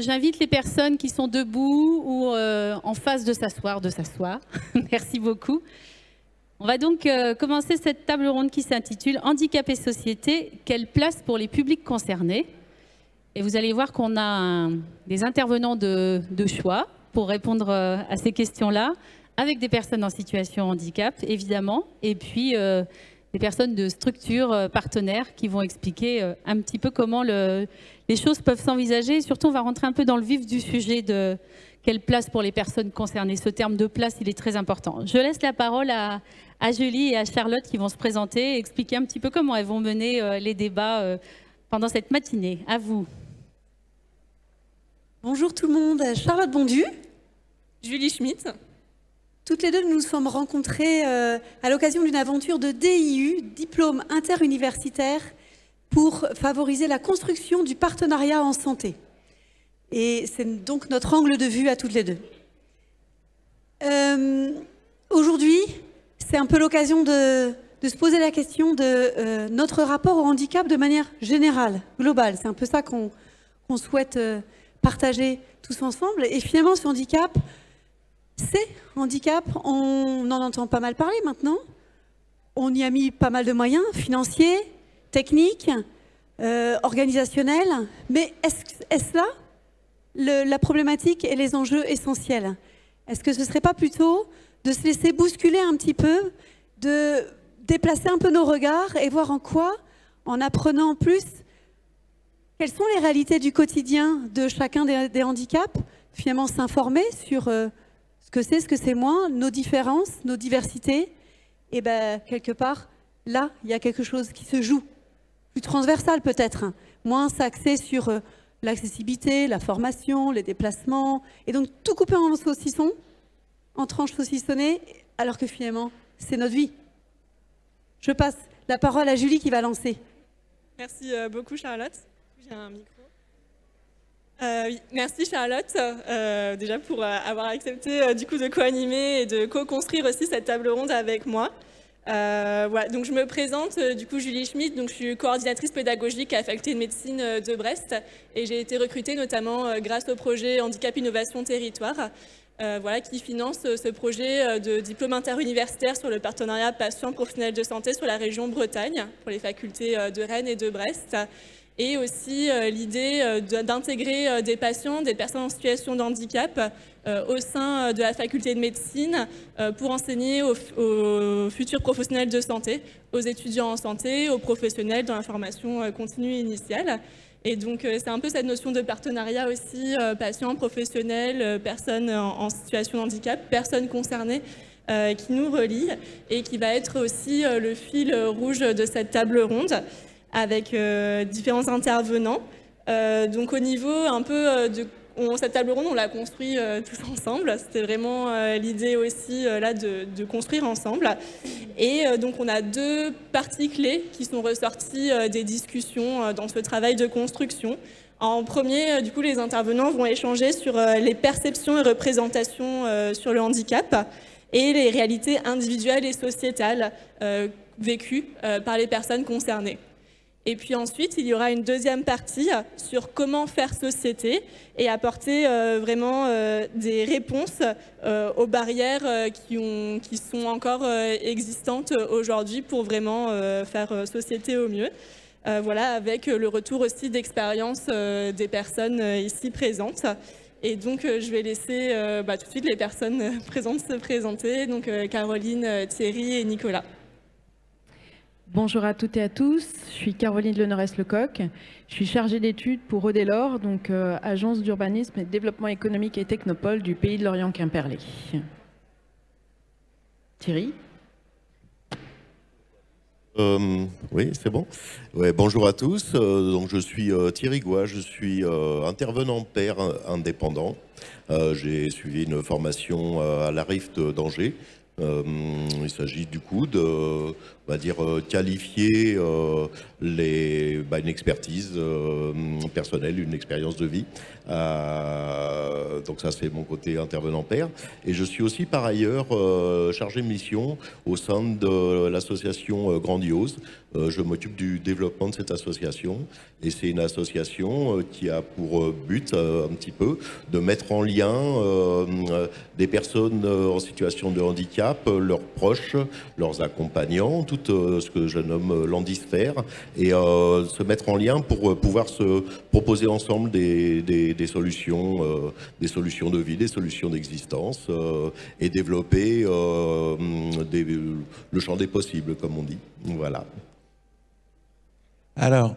J'invite les personnes qui sont debout ou en phase de s'asseoir, Merci beaucoup. On va donc commencer cette table ronde qui s'intitule « Handicap et société, quelle place pour les publics concernés ?» Et vous allez voir qu'on a des intervenants de choix pour répondre à ces questions-là, avec des personnes en situation de handicap, évidemment, et puis des personnes de structures partenaires qui vont expliquer un petit peu comment les choses peuvent s'envisager. Et surtout, on va rentrer un peu dans le vif du sujet de quelle place pour les personnes concernées. Ce terme de place, il est très important. Je laisse la parole à Julie et à Charlotte qui vont se présenter et expliquer un petit peu comment elles vont mener les débats pendant cette matinée. À vous. Bonjour tout le monde, Charlotte Bondu. Julie Schmitt. Toutes les deux, nous nous sommes rencontrées à l'occasion d'une aventure de DIU, diplôme interuniversitaire, pour favoriser la construction du partenariat en santé. Et c'est donc notre angle de vue à toutes les deux. Aujourd'hui, c'est un peu l'occasion de se poser la question de notre rapport au handicap de manière générale, globale. C'est un peu ça qu'on souhaite partager tous ensemble. Et finalement, ce handicap, on en entend pas mal parler maintenant. On y a mis pas mal de moyens financiers, techniques, organisationnels. Mais est-ce là la problématique et les enjeux essentiels? Est-ce que ce ne serait pas plutôt de se laisser bousculer un petit peu, de déplacer un peu nos regards et voir en quoi, en apprenant plus, quelles sont les réalités du quotidien de chacun des handicaps, finalement s'informer sur ce que c'est moins, nos différences, nos diversités, et bien quelque part, là, il y a quelque chose qui se joue, plus transversal peut-être, hein, moins s'axer sur l'accessibilité, la formation, les déplacements, et donc tout couper en saucisson, en tranches saucissonnées, alors que finalement, c'est notre vie. Je passe la parole à Julie qui va lancer. Merci beaucoup Charlotte. J'ai un micro. Oui, merci Charlotte déjà pour avoir accepté du coup de co-animer et de co-construire aussi cette table ronde avec moi. Voilà, donc je me présente, du coup Julie Schmitt, donc je suis coordinatrice pédagogique à la faculté de médecine de Brest et j'ai été recrutée notamment grâce au projet Handicap Innovation Territoire, voilà, qui finance ce projet de diplôme interuniversitaire sur le partenariat patients professionnels de santé sur la région Bretagne pour les facultés de Rennes et de Brest. Et aussi l'idée d'intégrer des patients, des personnes en situation de handicap au sein de la faculté de médecine pour enseigner aux futurs professionnels de santé, aux étudiants en santé, aux professionnels dans la formation continue initiale. Et donc c'est un peu cette notion de partenariat aussi, patients, professionnels, personnes en situation de handicap, personnes concernées, qui nous relie et qui va être aussi le fil rouge de cette table ronde, avec différents intervenants. Donc au niveau un peu cette table ronde, on l'a construit tous ensemble. C'était vraiment l'idée aussi là de construire ensemble. Et donc on a deux parties clés qui sont ressorties des discussions dans ce travail de construction. En premier, du coup, les intervenants vont échanger sur les perceptions et représentations sur le handicap et les réalités individuelles et sociétales vécues par les personnes concernées. Et puis ensuite, il y aura une deuxième partie sur comment faire société et apporter vraiment des réponses aux barrières qui sont encore existantes aujourd'hui pour vraiment faire société au mieux. Voilà, avec le retour aussi d'expérience des personnes ici présentes. Et donc, je vais laisser tout de suite les personnes présentes se présenter. Donc, Caroline, Thierry et Nicolas. Bonjour à toutes et à tous, je suis Caroline Lenorès-Lecoq, je suis chargée d'études pour Audelor, donc agence d'urbanisme et de développement économique et technopole du Pays de Lorient-Quimperlé. Thierry? Oui, c'est bon. Ouais, bonjour à tous, donc je suis Thierry Goua, je suis intervenant pair indépendant. J'ai suivi une formation à la RIFT d'Angers Il s'agit du coup de, on va dire, qualifier une expertise personnelle, une expérience de vie. Donc ça, c'est mon côté intervenant pair. Et je suis aussi par ailleurs chargé de mission au sein de l'association Grandiose. Je m'occupe du développement de cette association. Et c'est une association qui a pour but un petit peu de mettre en lien des personnes en situation de handicap, leurs proches, leurs accompagnants, tout ce que je nomme l'handisphère, et se mettre en lien pour pouvoir se proposer ensemble des solutions de vie, des solutions d'existence, et développer le champ des possibles, comme on dit. Voilà. Alors,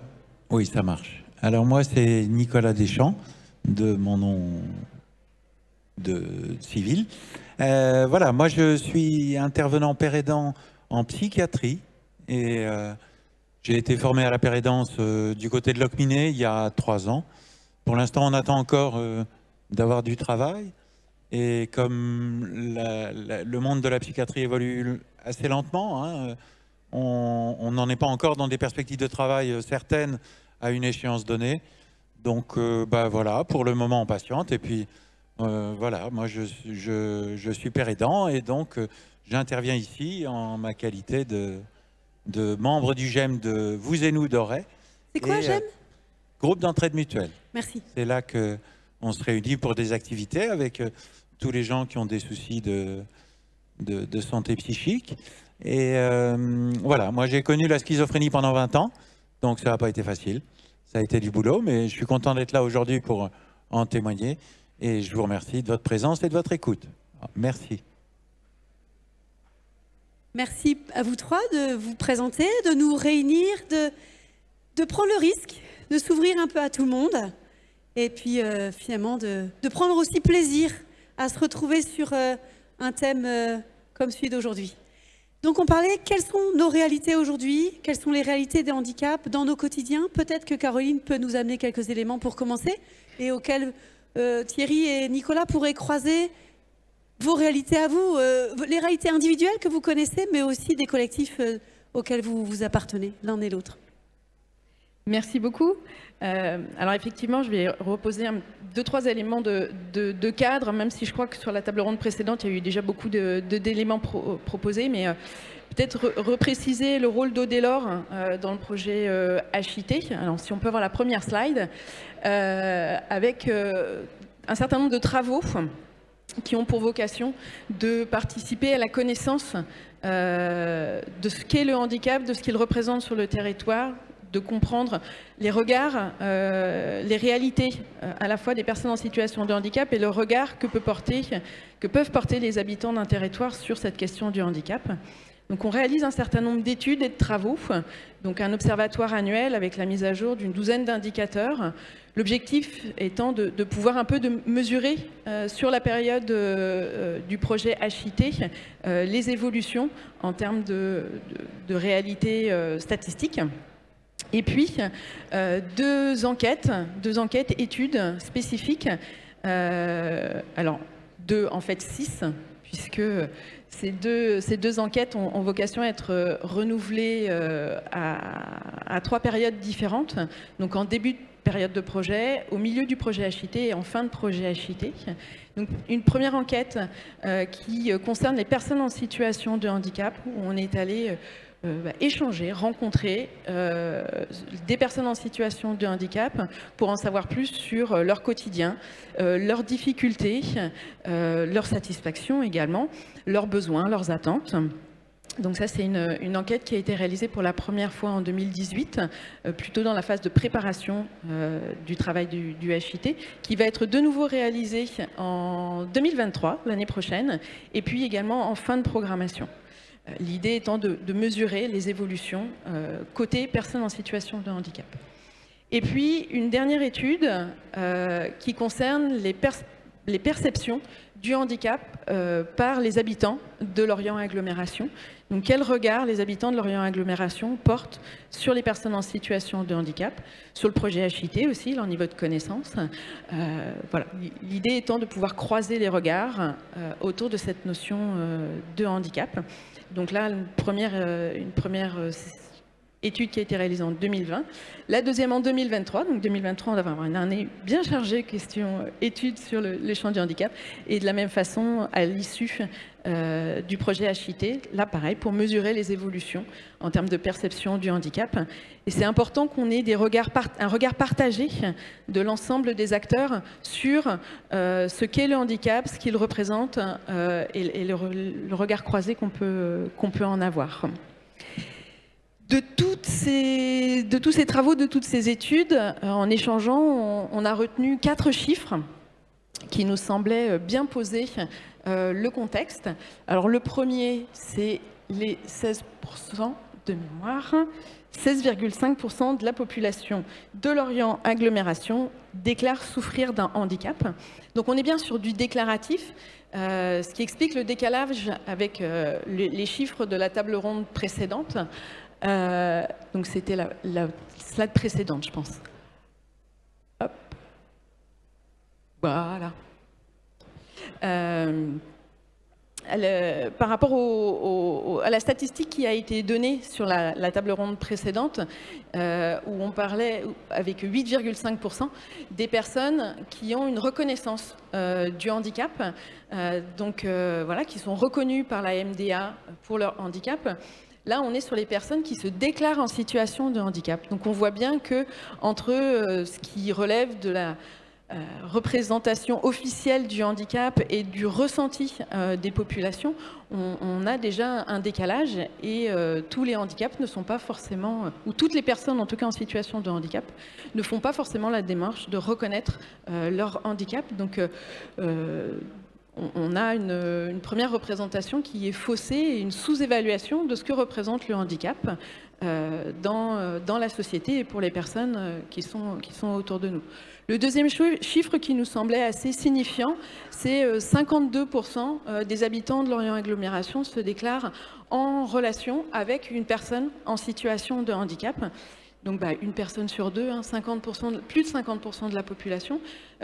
oui, ça marche. Alors moi, c'est Nicolas Deschamps, de mon nom de civil. Voilà, moi je suis intervenant père aidant en psychiatrie et j'ai été formé à la père aidance du côté de Locminé il y a 3 ans. Pour l'instant, on attend encore d'avoir du travail et comme le monde de la psychiatrie évolue assez lentement, hein, on n'en est pas encore dans des perspectives de travail certaines à une échéance donnée. Donc voilà, pour le moment on patiente et puis voilà, moi je suis père aidant et donc j'interviens ici en ma qualité de membre du GEM de Vous et Nous d'Auray. C'est quoi GEM? Groupe d'entraide mutuelle. Merci. C'est là qu'on se réunit pour des activités avec tous les gens qui ont des soucis de santé psychique. Et voilà, moi j'ai connu la schizophrénie pendant 20 ans, donc ça n'a pas été facile. Ça a été du boulot, mais je suis content d'être là aujourd'hui pour en témoigner. Et je vous remercie de votre présence et de votre écoute. Merci. Merci à vous trois de vous présenter, de nous réunir, de prendre le risque, de s'ouvrir un peu à tout le monde. Et puis finalement de prendre aussi plaisir à se retrouver sur un thème comme celui d'aujourd'hui. Donc on parlait, quelles sont nos réalités aujourd'hui? Quelles sont les réalités des handicaps dans nos quotidiens? Peut-être que Caroline peut nous amener quelques éléments pour commencer et auxquels Thierry et Nicolas pourraient croiser vos réalités à vous, les réalités individuelles que vous connaissez, mais aussi des collectifs auxquels vous appartenez, l'un et l'autre. Merci beaucoup. Alors effectivement, je vais reposer 2-3 éléments de cadre, même si je crois que sur la table ronde précédente, il y a eu déjà beaucoup d'éléments proposés, mais peut-être repréciser le rôle d'Audelor dans le projet HIT. Alors si on peut avoir la première slide, avec un certain nombre de travaux qui ont pour vocation de participer à la connaissance de ce qu'est le handicap, de ce qu'il représente sur le territoire, de comprendre les regards, les réalités à la fois des personnes en situation de handicap et le regard que peuvent porter les habitants d'un territoire sur cette question du handicap. Donc on réalise un certain nombre d'études et de travaux, donc un observatoire annuel avec la mise à jour d'une douzaine d'indicateurs. L'objectif étant de pouvoir un peu mesurer sur la période du projet HIT les évolutions en termes de réalité statistique. Et puis, deux enquêtes études spécifiques, alors en fait 6, puisque ces deux enquêtes ont vocation à être renouvelées à 3 périodes différentes, donc en début de période de projet, au milieu du projet HIT et en fin de projet HIT. Donc, une première enquête qui concerne les personnes en situation de handicap, où on est allé échanger, rencontrer des personnes en situation de handicap pour en savoir plus sur leur quotidien, leurs difficultés, leurs satisfactions également, leurs besoins, leurs attentes. Donc ça, c'est une enquête qui a été réalisée pour la première fois en 2018, plutôt dans la phase de préparation du travail du HIT, qui va être de nouveau réalisée en 2023, l'année prochaine, et puis également en fin de programmation. L'idée étant de mesurer les évolutions côté personnes en situation de handicap. Et puis, une dernière étude qui concerne les perceptions du handicap par les habitants de Lorient Agglomération. Donc, quel regard les habitants de Lorient Agglomération portent sur les personnes en situation de handicap, sur le projet HIT aussi, leur niveau de connaissance. Voilà. L'idée étant de pouvoir croiser les regards autour de cette notion de handicap. Donc là, une première étude qui a été réalisée en 2020. La deuxième en 2023. Donc 2023, on va avoir une année bien chargée questions études sur les champs du handicap. Et de la même façon, à l'issue du projet HIT, là pareil, pour mesurer les évolutions en termes de perception du handicap. Et c'est important qu'on ait un regard partagé de l'ensemble des acteurs sur ce qu'est le handicap, ce qu'il représente et le regard croisé qu'on peut en avoir. De tous ces travaux, de toutes ces études, en échangeant, on a retenu 4 chiffres qui nous semblaient bien poser le contexte. Alors le premier, c'est les 16% de mémoire. 16,5% de la population de Lorient Agglomération déclare souffrir d'un handicap. Donc on est bien sur du déclaratif, ce qui explique le décalage avec les chiffres de la table ronde précédente. Donc c'était la slide précédente, je pense. Hop. Voilà. Par rapport à la statistique qui a été donnée sur la table ronde précédente, où on parlait avec 8,5% des personnes qui ont une reconnaissance du handicap, voilà, qui sont reconnues par la MDA pour leur handicap. Là, on est sur les personnes qui se déclarent en situation de handicap. Donc on voit bien que entre ce qui relève de la représentation officielle du handicap et du ressenti des populations, on a déjà un décalage et tous les handicaps ne sont pas forcément, ou toutes les personnes en tout cas en situation de handicap, ne font pas forcément la démarche de reconnaître leur handicap. Donc on a une première représentation qui est faussée et une sous-évaluation de ce que représente le handicap dans la société et pour les personnes qui sont autour de nous. Le deuxième chiffre qui nous semblait assez signifiant, c'est 52% des habitants de Lorient Agglomération se déclarent en relation avec une personne en situation de handicap. Donc une personne sur deux, plus de 50% de la population,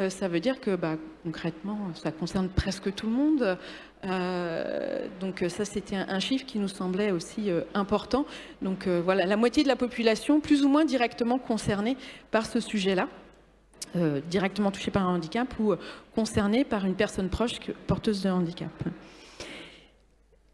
ça veut dire que concrètement, ça concerne presque tout le monde. Donc ça, c'était un chiffre qui nous semblait aussi important. Donc voilà, la moitié de la population, plus ou moins directement concernée par ce sujet-là, directement touchée par un handicap ou concernée par une personne proche porteuse de handicap.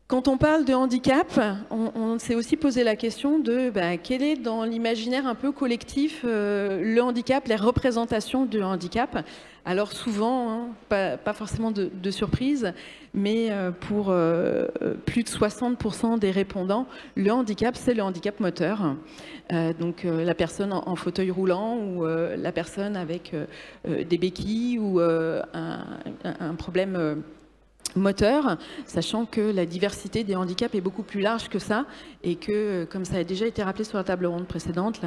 Quand on parle de handicap, on s'est aussi posé la question de quel est dans l'imaginaire un peu collectif le handicap, les représentations de handicap. Alors souvent, pas forcément de surprise, mais pour plus de 60% des répondants, le handicap, c'est le handicap moteur. Donc la personne en fauteuil roulant ou la personne avec des béquilles ou un problème moteur, sachant que la diversité des handicaps est beaucoup plus large que ça et que, comme ça a déjà été rappelé sur la table ronde précédente,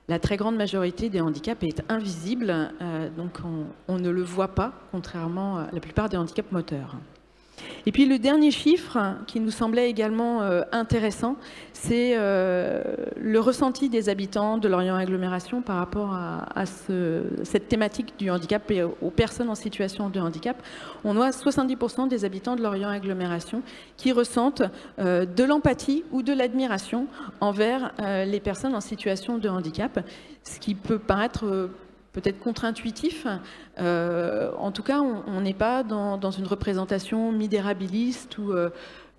la très grande majorité des handicaps est invisible, donc on ne le voit pas, contrairement à la plupart des handicaps moteurs. Et puis le dernier chiffre qui nous semblait également intéressant, c'est le ressenti des habitants de Lorient Agglomération par rapport à cette thématique du handicap et aux personnes en situation de handicap. On voit 70% des habitants de Lorient Agglomération qui ressentent de l'empathie ou de l'admiration envers les personnes en situation de handicap, ce qui peut paraître peut-être contre-intuitif. En tout cas, on n'est pas dans une représentation misérabiliste ou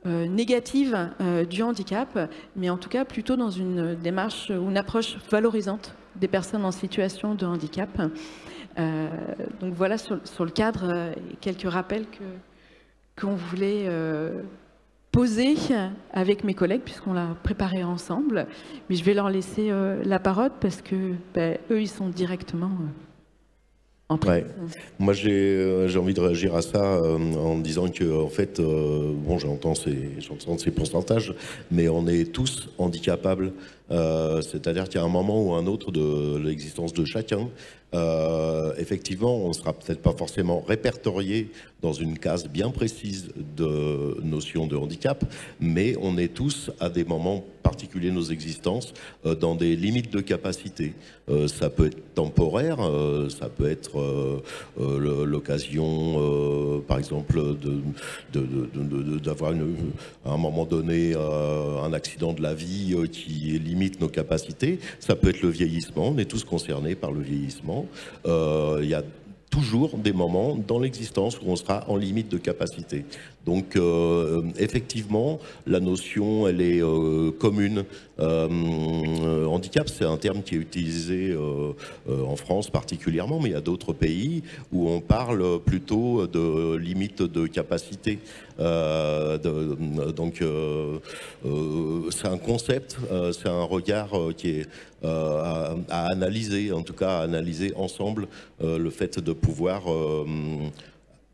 négative du handicap, mais en tout cas plutôt dans une démarche ou une approche valorisante des personnes en situation de handicap. Donc voilà sur le cadre quelques rappels qu'on voulait poser avec mes collègues, puisqu'on l'a préparé ensemble. Mais je vais leur laisser la parole parce que eux, ils sont directement en présence. Ouais. Moi, j'ai envie de réagir à ça en disant que, en fait, bon, j'entends ces pourcentages, mais on est tous handicapables. C'est-à-dire qu'il y a un moment ou un autre de l'existence de chacun Effectivement, on ne sera peut-être pas forcément répertorié dans une case bien précise de notion de handicap, mais on est tous, à des moments particuliers de nos existences, dans des limites de capacité. Ça peut être temporaire, ça peut être l'occasion, par exemple, d'avoir à un moment donné un accident de la vie qui limite nos capacités. Ça peut être le vieillissement, on est tous concernés par le vieillissement. Il y a toujours des moments dans l'existence où on sera en limite de capacité. Donc effectivement, la notion, elle est commune. Handicap, c'est un terme qui est utilisé en France particulièrement, mais il y a d'autres pays où on parle plutôt de limite de capacité. Donc c'est un concept, c'est un regard qui est à analyser, en tout cas à analyser ensemble le fait de pouvoir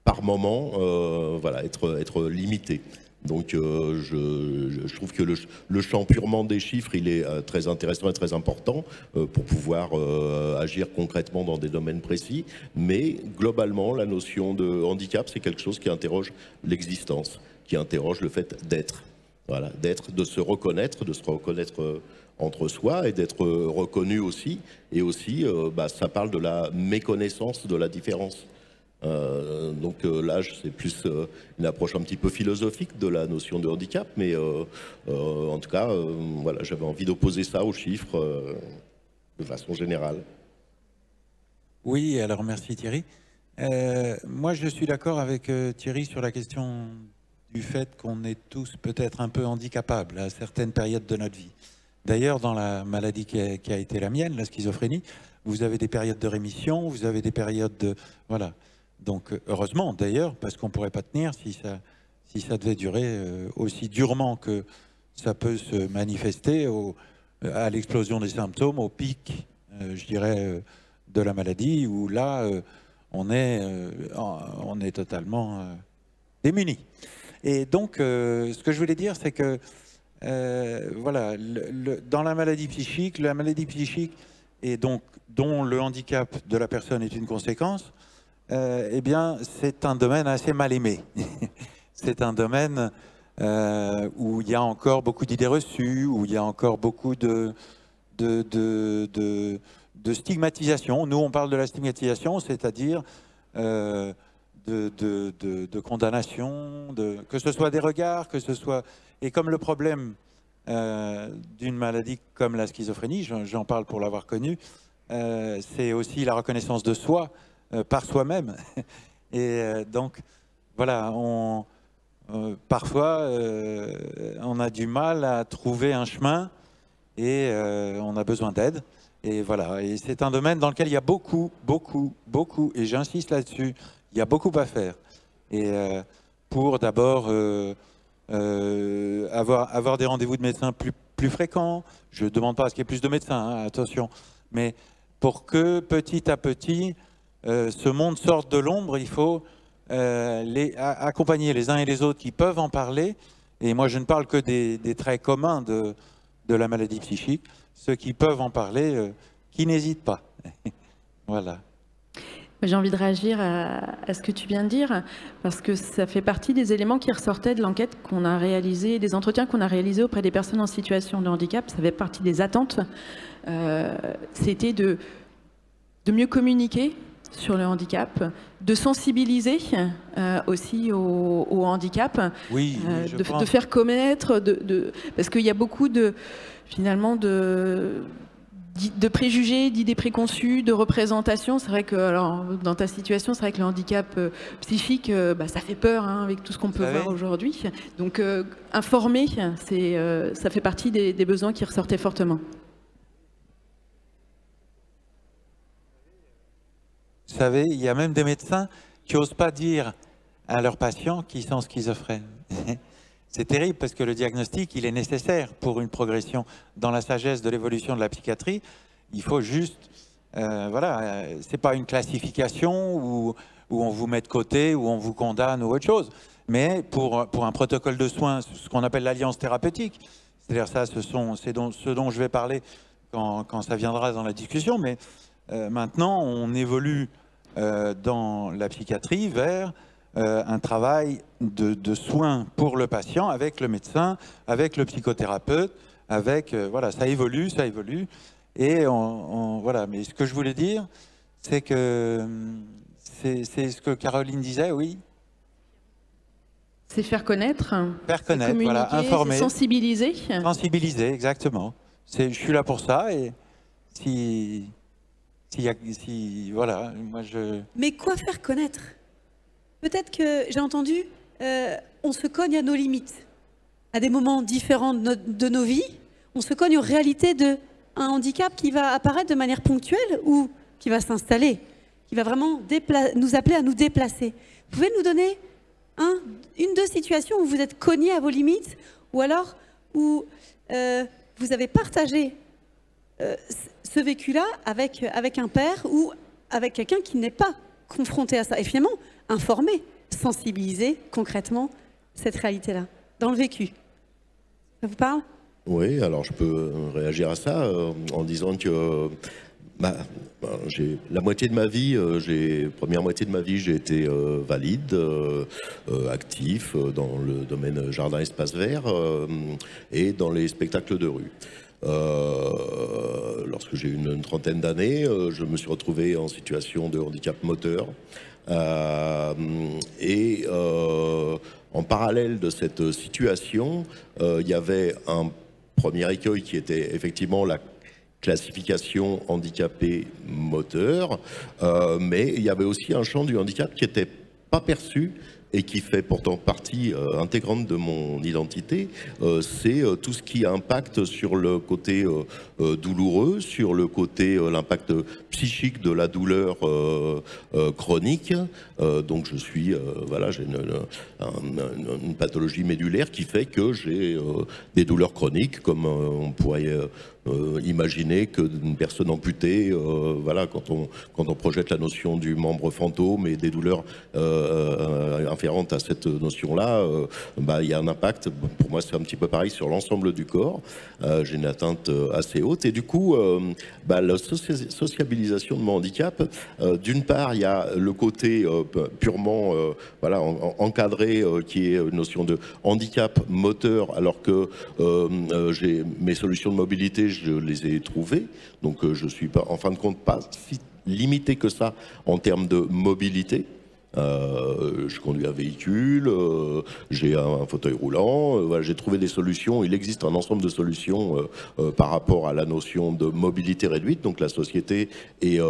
par moment voilà, être limité. Donc je trouve que le champ purement des chiffres, il est très intéressant et très important pour pouvoir agir concrètement dans des domaines précis. Mais globalement, la notion de handicap, c'est quelque chose qui interroge l'existence, qui interroge le fait d'être. Voilà, d'être, de se reconnaître entre soi et d'être reconnu aussi. Et aussi, ça parle de la méconnaissance de la différence. Donc là, c'est plus une approche un petit peu philosophique de la notion de handicap, mais en tout cas, voilà, j'avais envie d'opposer ça aux chiffres de façon générale. Oui, alors merci Thierry. Moi, je suis d'accord avec Thierry sur la question du fait qu'on est tous peut-être un peu handicapables à certaines périodes de notre vie. D'ailleurs, dans la maladie qui a été la mienne, la schizophrénie, vous avez des périodes de rémission, vous avez des périodes de... Voilà. Donc, heureusement, d'ailleurs, parce qu'on ne pourrait pas tenir si ça devait durer aussi durement que ça peut se manifester à l'explosion des symptômes, au pic, je dirais, de la maladie, où là, on est totalement démunis. Et donc, ce que je voulais dire, c'est que, voilà, dans la maladie psychique, et donc dont le handicap de la personne est une conséquence, eh bien, c'est un domaine assez mal aimé. C'est un domaine où il y a encore beaucoup d'idées reçues, où il y a encore beaucoup de stigmatisation. Nous, on parle de la stigmatisation, c'est-à-dire de condamnation, que ce soit des regards, que ce soit... Et comme le problème d'une maladie comme la schizophrénie, j'en parle pour l'avoir connue, c'est aussi la reconnaissance de soi, par soi-même. Et donc, voilà, parfois, on a du mal à trouver un chemin et on a besoin d'aide. Et voilà, et c'est un domaine dans lequel il y a beaucoup, et j'insiste là-dessus, il y a beaucoup à faire. Et pour d'abord avoir des rendez-vous de médecins plus fréquents, je ne demande pas à ce qu'il y ait plus de médecins, hein, attention, mais pour que petit à petit, ce monde sorte de l'ombre, il faut accompagner les uns et les autres qui peuvent en parler. Et moi, je ne parle que des traits communs de la maladie psychique. Ceux qui peuvent en parler, qui n'hésitent pas. Voilà. J'ai envie de réagir à ce que tu viens de dire, parce que ça fait partie des éléments qui ressortaient de l'enquête qu'on a réalisée, des entretiens qu'on a réalisés auprès des personnes en situation de handicap. Ça fait partie des attentes. C'était de mieux communiquer sur le handicap, de sensibiliser aussi au handicap, oui, de faire connaître, parce qu'il y a beaucoup finalement de préjugés, d'idées préconçues, de représentations. C'est vrai que alors, dans ta situation, c'est vrai que le handicap psychique, ça fait peur hein, avec tout ce qu'on peut voir aujourd'hui. Donc informer, ça fait partie des besoins qui ressortaient fortement. Vous savez, il y a même des médecins qui n'osent pas dire à leurs patients qu'ils sont schizophrènes. C'est terrible parce que le diagnostic, il est nécessaire pour une progression dans la sagesse de l'évolution de la psychiatrie. Il faut juste, voilà, c'est pas une classification où on vous met de côté, où on vous condamne ou autre chose. Mais pour un protocole de soins, ce qu'on appelle l'alliance thérapeutique, c'est-à-dire ça, c'est ce dont je vais parler quand ça viendra dans la discussion, mais maintenant, on évolue dans la psychiatrie vers un travail de soins pour le patient avec le médecin, avec le psychothérapeute, avec voilà, ça évolue. Et voilà. Mais ce que je voulais dire, c'est que c'est ce que Caroline disait, oui. C'est faire connaître, Voilà, informer, sensibiliser. Sensibiliser, exactement. Je suis là pour ça et voilà, moi je. Mais quoi faire connaître? Peut-être que j'ai entendu, on se cogne à nos limites, à des moments différents de nos vies. On se cogne aux réalités d'un handicap qui va apparaître de manière ponctuelle ou qui va s'installer, qui va vraiment nous appeler à nous déplacer. Vous pouvez nous donner une, deux situations où vous êtes cogné à vos limites, ou alors où vous avez partagé ce vécu-là avec un père ou avec quelqu'un qui n'est pas confronté à ça. Et finalement, informer, sensibiliser concrètement cette réalité-là, dans le vécu. Ça vous parle? Oui, alors je peux réagir à ça en disant que la moitié de ma vie, première moitié de ma vie, j'ai été valide, actif dans le domaine jardin espace vert et dans les spectacles de rue. Lorsque j'ai eu une trentaine d'années, je me suis retrouvé en situation de handicap moteur. En parallèle de cette situation, il y avait un premier écueil qui était effectivement la classification handicapé moteur, mais il y avait aussi un champ du handicap qui n'était pas perçu et qui fait pourtant partie intégrante de mon identité, c'est tout ce qui impacte sur le côté douloureux, sur le côté l'impact psychique de la douleur chronique. Donc je suis voilà, j'ai une pathologie médulaire qui fait que j'ai des douleurs chroniques, comme on pourrait imaginer qu'une personne amputée, voilà, quand on projette la notion du membre fantôme et des douleurs inférentes à cette notion-là, il y a un impact. Pour moi, c'est un petit peu pareil sur l'ensemble du corps. J'ai une atteinte assez haute et du coup, la sociabilisation de mon handicap, d'une part, il y a le côté purement voilà, encadré qui est une notion de handicap moteur, alors que j'ai mes solutions de mobilité, je les ai trouvées, donc je suis pas, en fin de compte, pas si limité que ça en termes de mobilité. Je conduis un véhicule, j'ai un fauteuil roulant, voilà, j'ai trouvé des solutions. Il existe un ensemble de solutions par rapport à la notion de mobilité réduite. Donc la société et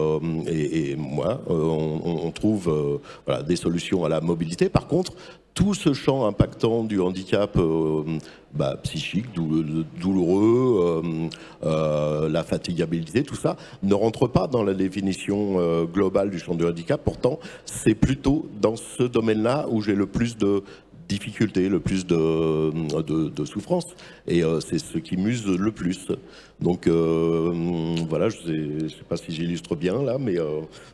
moi, on trouve voilà, des solutions à la mobilité. Par contre, tout ce champ impactant du handicap psychique, douloureux, la fatigabilité, tout ça, ne rentre pas dans la définition globale du champ du handicap. Pourtant, c'est plutôt dans ce domaine-là où j'ai le plus de difficultés, le plus de souffrance. Et c'est ce qui m'use le plus. Donc voilà, je ne sais pas si j'illustre bien là, mais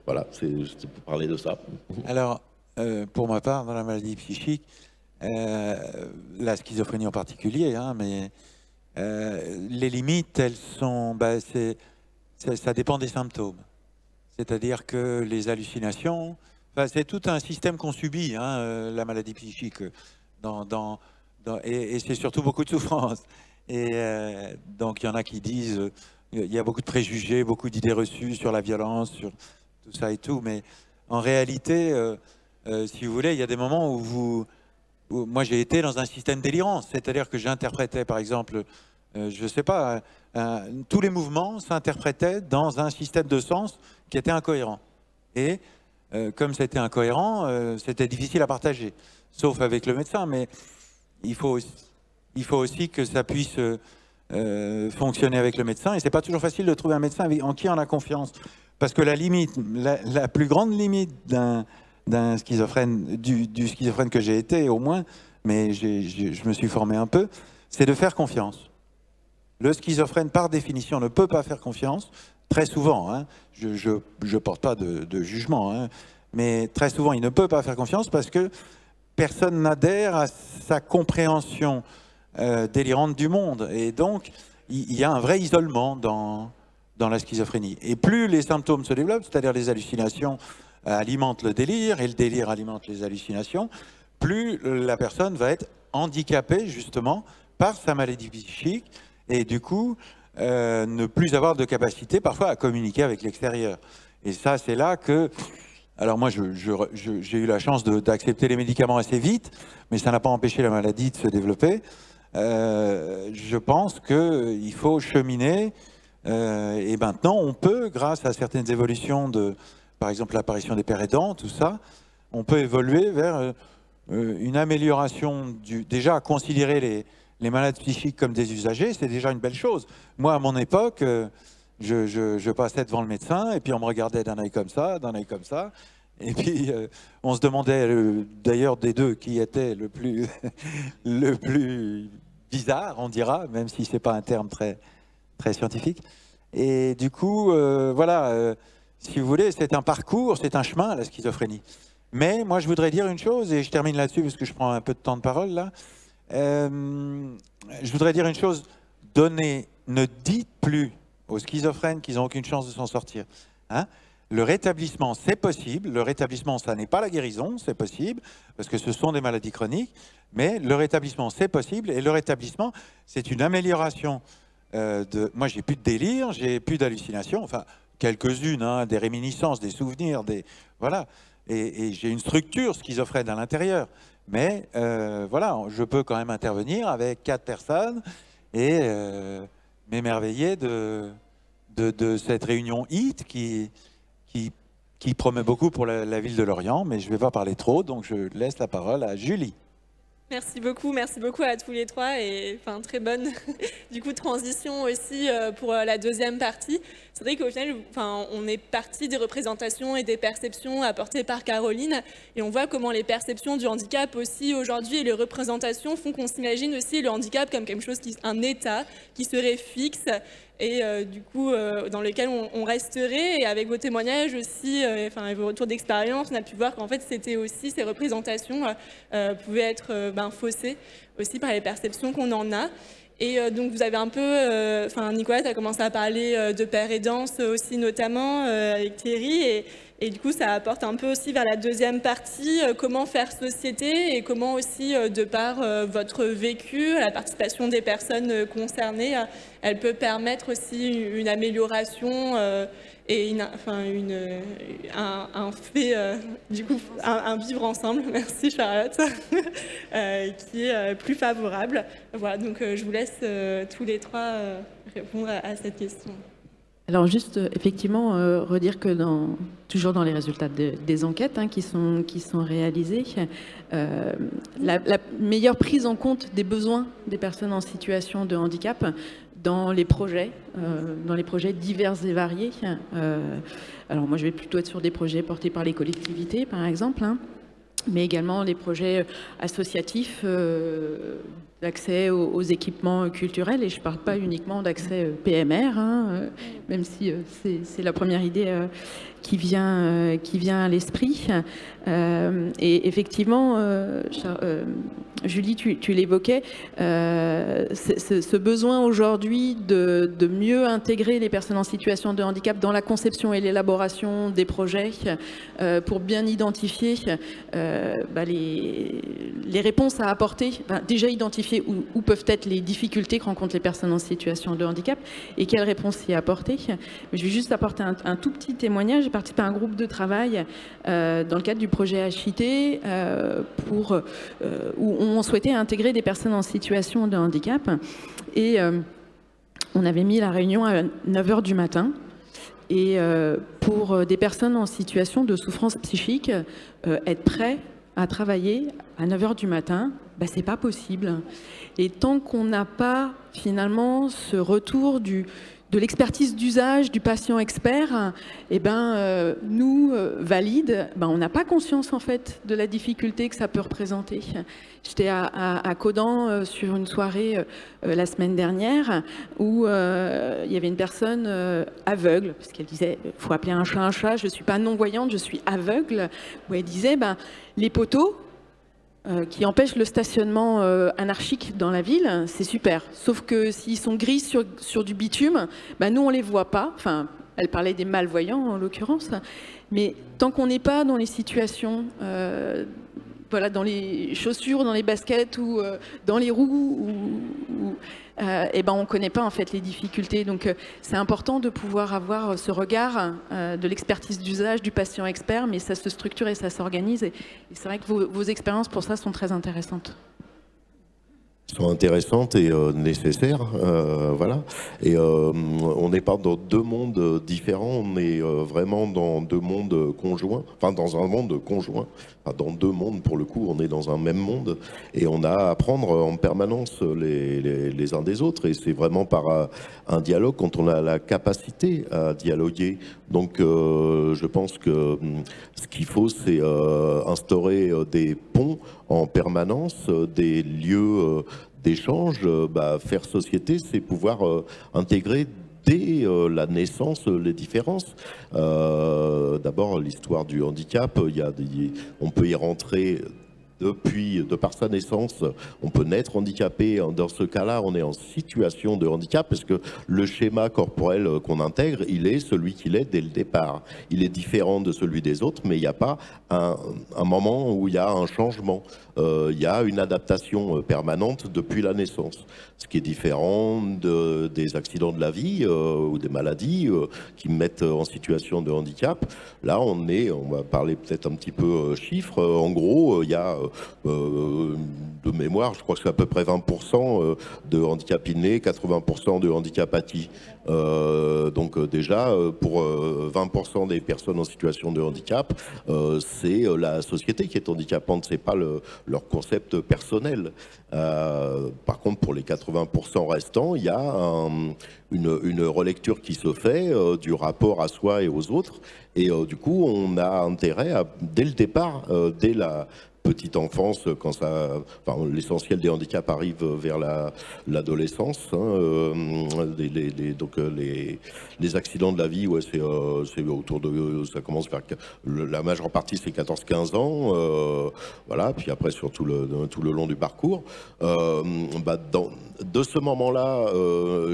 voilà, c'est pour parler de ça. Alors, pour ma part, dans la maladie psychique, la schizophrénie en particulier, hein, mais les limites, elles sont, ça dépend des symptômes. C'est-à-dire que les hallucinations, c'est tout un système qu'on subit, hein, la maladie psychique, et c'est surtout beaucoup de souffrance. Et donc il y en a qui disent, il y a beaucoup de préjugés, beaucoup d'idées reçues sur la violence, sur tout ça et tout, mais en réalité, si vous voulez, il y a des moments où moi j'ai été dans un système délirant, c'est-à-dire que j'interprétais par exemple, je ne sais pas, tous les mouvements s'interprétaient dans un système de sens qui était incohérent. Et comme c'était incohérent, c'était difficile à partager, sauf avec le médecin, mais il faut aussi que ça puisse fonctionner avec le médecin, et c'est pas toujours facile de trouver un médecin en qui on a confiance, parce que la limite, la plus grande limite d'un schizophrène, du schizophrène que j'ai été au moins, mais je me suis formé un peu, c'est de faire confiance. Le schizophrène, par définition, ne peut pas faire confiance, très souvent, hein, je porte pas de jugement, hein, mais très souvent, il ne peut pas faire confiance parce que personne n'adhère à sa compréhension délirante du monde. Et donc, il y a un vrai isolement dans dans la schizophrénie. Et plus les symptômes se développent, c'est-à-dire les hallucinations alimentent le délire et le délire alimente les hallucinations, plus la personne va être handicapée justement par sa maladie psychique et du coup ne plus avoir de capacité parfois à communiquer avec l'extérieur. Et ça, c'est là que... Alors moi, j'ai eu la chance d'accepter les médicaments assez vite, mais ça n'a pas empêché la maladie de se développer. Je pense qu'il faut cheminer et maintenant on peut, grâce à certaines évolutions de, par exemple l'apparition des pères aidants, tout ça, on peut évoluer vers une amélioration déjà à considérer les malades psychiques comme des usagers, c'est déjà une belle chose. Moi, à mon époque, je passais devant le médecin et puis on me regardait d'un œil comme ça, et puis on se demandait d'ailleurs des deux qui était le plus le plus bizarre, on dira, même si c'est pas un terme très scientifique. Et du coup, voilà, si vous voulez, c'est un parcours, c'est un chemin, la schizophrénie. Mais moi, je voudrais dire une chose, et je termine là-dessus parce que je prends un peu de temps de parole là. Je voudrais dire une chose, ne dites plus aux schizophrènes qu'ils n'ont aucune chance de s'en sortir. Hein? Le rétablissement, c'est possible. Le rétablissement, ça n'est pas la guérison, c'est possible, parce que ce sont des maladies chroniques. Mais le rétablissement, c'est possible. Et le rétablissement, c'est une amélioration Moi, j'ai plus de délire, j'ai plus d'hallucinations, enfin, quelques-unes, hein, des réminiscences, des souvenirs, voilà. Et j'ai une structure schizophrène à l'intérieur. Mais voilà, je peux quand même intervenir avec 4 personnes et m'émerveiller de cette réunion HIT qui promet beaucoup pour la ville de Lorient, mais je ne vais pas parler trop, donc je laisse la parole à Julie. Merci beaucoup à tous les trois et enfin très bonne du coup transition aussi pour la deuxième partie. C'est vrai qu'au final, on est parti des représentations et des perceptions apportées par Caroline et on voit comment les perceptions du handicap aussi aujourd'hui et les représentations font qu'on s'imagine aussi le handicap comme quelque chose un état qui serait fixe et du coup dans lequel on resterait. Et avec vos témoignages aussi, et vos retours d'expérience, on a pu voir qu'en fait c'était aussi ces représentations pouvaient être faussées aussi par les perceptions qu'on en a. Et donc vous avez un peu, Nicolas, tu as commencé à parler de père aidance aussi notamment avec Thierry et du coup ça apporte un peu aussi vers la deuxième partie, comment faire société et comment aussi de par votre vécu, la participation des personnes concernées, elle peut permettre aussi une amélioration et un fait, du coup, un vivre ensemble, merci Charlotte, qui est plus favorable. Voilà, donc je vous laisse tous les trois répondre à cette question. Alors juste, effectivement, redire que toujours dans les résultats des enquêtes qui sont réalisées, la meilleure prise en compte des besoins des personnes en situation de handicap dans les projets divers et variés. Alors moi, je vais plutôt être sur des projets portés par les collectivités, par exemple, mais également les projets associatifs d'accès aux équipements culturels, et je ne parle pas uniquement d'accès PMR, même si c'est la première idée qui vient à l'esprit. Et effectivement, Julie, tu l'évoquais, ce besoin aujourd'hui de mieux intégrer les personnes en situation de handicap dans la conception et l'élaboration des projets pour bien identifier les réponses à apporter, déjà identifier où peuvent être les difficultés que rencontrent les personnes en situation de handicap et quelles réponses y apporter. Je vais juste apporter un tout petit témoignage. J'ai participé à un groupe de travail dans le cadre du projet HIT où on souhaitait intégrer des personnes en situation de handicap. Et on avait mis la réunion à 9h du matin. Et pour des personnes en situation de souffrance psychique, être prêt à travailler à 9h du matin, c'est pas possible. Et tant qu'on n'a pas finalement ce retour de l'expertise d'usage du patient expert, nous, valides, on n'a pas conscience en fait de la difficulté que ça peut représenter. J'étais à Caudan sur une soirée la semaine dernière où il y avait une personne aveugle, parce qu'elle disait « il faut appeler un chat, je ne suis pas non-voyante, je suis aveugle », où elle disait les poteaux, qui empêchent le stationnement anarchique dans la ville, c'est super. Sauf que s'ils sont gris sur du bitume, bah nous on les voit pas. Enfin, elle parlait des malvoyants en l'occurrence. Mais tant qu'on n'est pas dans les situations, voilà, dans les chaussures, dans les baskets ou dans les roues, et ben on ne connaît pas en fait les difficultés. Donc c'est important de pouvoir avoir ce regard de l'expertise d'usage du patient expert, mais ça se structure et ça s'organise. Et c'est vrai que vos expériences pour ça sont très intéressantes. Sont intéressantes et nécessaires, voilà. Et on n'est pas dans deux mondes différents, on est vraiment dans deux mondes conjoints, enfin dans un monde conjoint, enfin, dans deux mondes pour le coup, on est dans un même monde et on a à apprendre en permanence les uns des autres et c'est vraiment par un dialogue quand on a la capacité à dialoguer. Donc je pense que ce qu'il faut c'est instaurer des ponts en permanence, des lieux d'échange, faire société, c'est pouvoir intégrer dès la naissance les différences. D'abord, l'histoire du handicap, on peut y rentrer de par sa naissance, on peut naître handicapé. Dans ce cas-là, on est en situation de handicap parce que le schéma corporel qu'on intègre, il est celui qu'il est dès le départ. Il est différent de celui des autres, mais il n'y a pas un moment où il y a un changement. Il y a une adaptation permanente depuis la naissance. Ce qui est différent des accidents de la vie ou des maladies qui mettent en situation de handicap. Là, on va parler peut-être un petit peu chiffres. En gros, il y a de mémoire, je crois que c'est à peu près 20% de handicap inné, 80% de handicap acquis. Donc déjà, pour 20% des personnes en situation de handicap, c'est la société qui est handicapante, c'est pas leur concept personnel. Par contre, pour les 80% restants, il y a une relecture qui se fait du rapport à soi et aux autres. Et du coup, on a intérêt dès le départ, dès la petite enfance, quand l'essentiel des handicaps arrive vers l'adolescence. Donc les accidents de la vie, ouais, c'est autour de, ça commence vers la majeure partie, c'est 14-15 ans, voilà. Puis après sur tout le long du parcours, de ce moment-là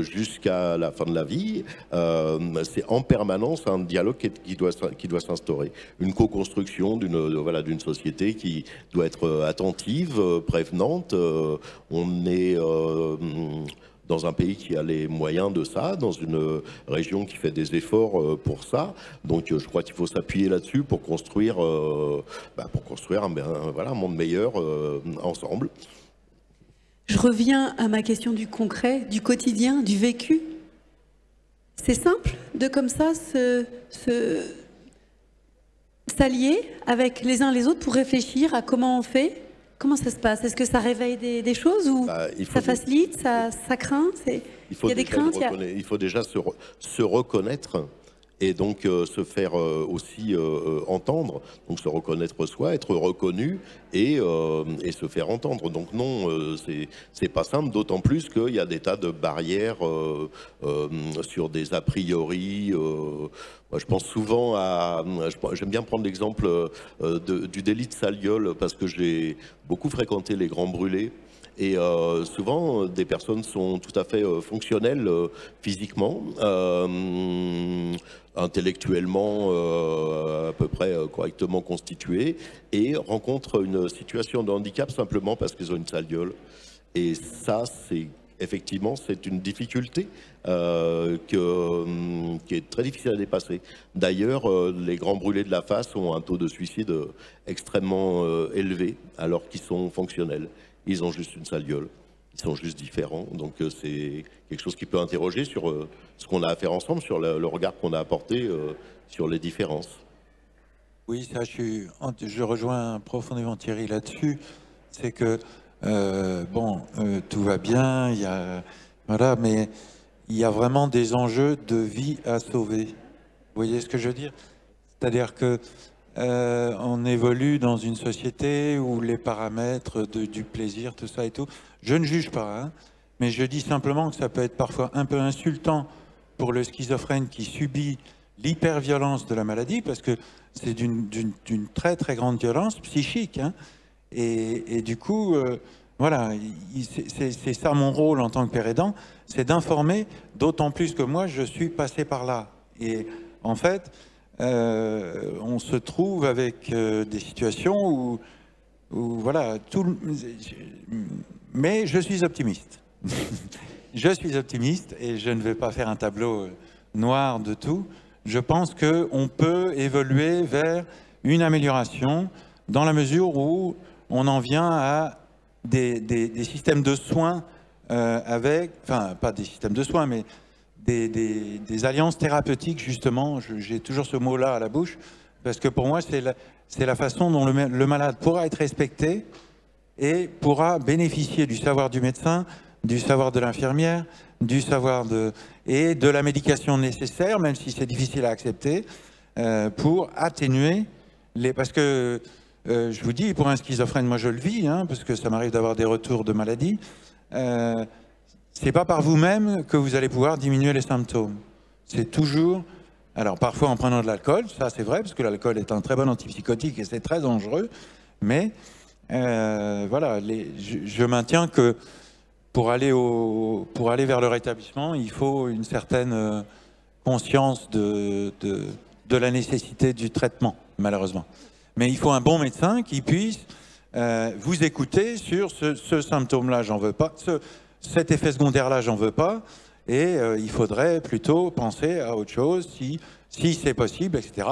jusqu'à la fin de la vie, c'est en permanence un dialogue qui doit s'instaurer, une co-construction d'une société qui doit être attentive, prévenante. On est dans un pays qui a les moyens de ça, dans une région qui fait des efforts pour ça. Donc je crois qu'il faut s'appuyer là-dessus pour construire, un monde meilleur ensemble. Je reviens à ma question du concret, du quotidien, du vécu. C'est simple de comme ça s'allier avec les uns les autres pour réfléchir à comment on fait. Comment ça se passe? Est-ce que ça réveille des choses ou ça facilite, ça craint? Il y a des craintes. Il faut déjà se reconnaître et donc se faire aussi entendre, donc se reconnaître soi, être reconnu et se faire entendre. Donc non, c'est pas simple, d'autant plus qu'il y a des tas de barrières sur des a priori. Moi, je pense souvent j'aime bien prendre l'exemple du délit de sale gueule parce que j'ai beaucoup fréquenté les grands brûlés. Et souvent, des personnes sont tout à fait fonctionnelles physiquement, intellectuellement à peu près correctement constituées, et rencontrent une situation de handicap simplement parce qu'ils ont une sale gueule. Et ça, effectivement, c'est une difficulté qui est très difficile à dépasser. D'ailleurs, les grands brûlés de la face ont un taux de suicide extrêmement élevé alors qu'ils sont fonctionnels. Ils ont juste une sale gueule, ils sont juste différents. Donc c'est quelque chose qui peut interroger sur ce qu'on a à faire ensemble, sur le regard qu'on a apporté sur les différences. Oui, ça, je rejoins profondément Thierry là-dessus. C'est que, tout va bien, mais il y a vraiment des enjeux de vie à sauver. Vous voyez ce que je veux dire? C'est-à-dire que on évolue dans une société où les paramètres du plaisir, tout ça et tout, je ne juge pas, hein, mais je dis simplement que ça peut être parfois un peu insultant pour le schizophrène qui subit l'hyperviolence de la maladie, parce que c'est d'une très très grande violence psychique, hein, Et du coup, voilà, c'est ça mon rôle en tant que père aidant, c'est d'informer, d'autant plus que moi, je suis passé par là. Et en fait, on se trouve avec des situations où voilà, mais je suis optimiste. Je suis optimiste et je ne vais pas faire un tableau noir de tout. Je pense qu'on peut évoluer vers une amélioration dans la mesure où on en vient à des systèmes de soins enfin, pas des systèmes de soins, mais des alliances thérapeutiques, justement. J'ai toujours ce mot-là à la bouche, parce que pour moi, c'est la façon dont le malade pourra être respecté et pourra bénéficier du savoir du médecin, du savoir de l'infirmière, du savoir et de la médication nécessaire, même si c'est difficile à accepter, pour atténuer parce que je vous dis, pour un schizophrène, moi je le vis, hein, parce que ça m'arrive d'avoir des retours de maladie. C'est pas par vous-même que vous allez pouvoir diminuer les symptômes. C'est toujours, alors parfois en prenant de l'alcool, ça c'est vrai, parce que l'alcool est un très bon antipsychotique et c'est très dangereux, mais voilà, je maintiens que pour aller vers le rétablissement, il faut une certaine conscience de la nécessité du traitement, malheureusement. Mais il faut un bon médecin qui puisse vous écouter sur ce symptôme-là, j'en veux pas, cet effet secondaire-là, j'en veux pas, et il faudrait plutôt penser à autre chose, si c'est possible, etc.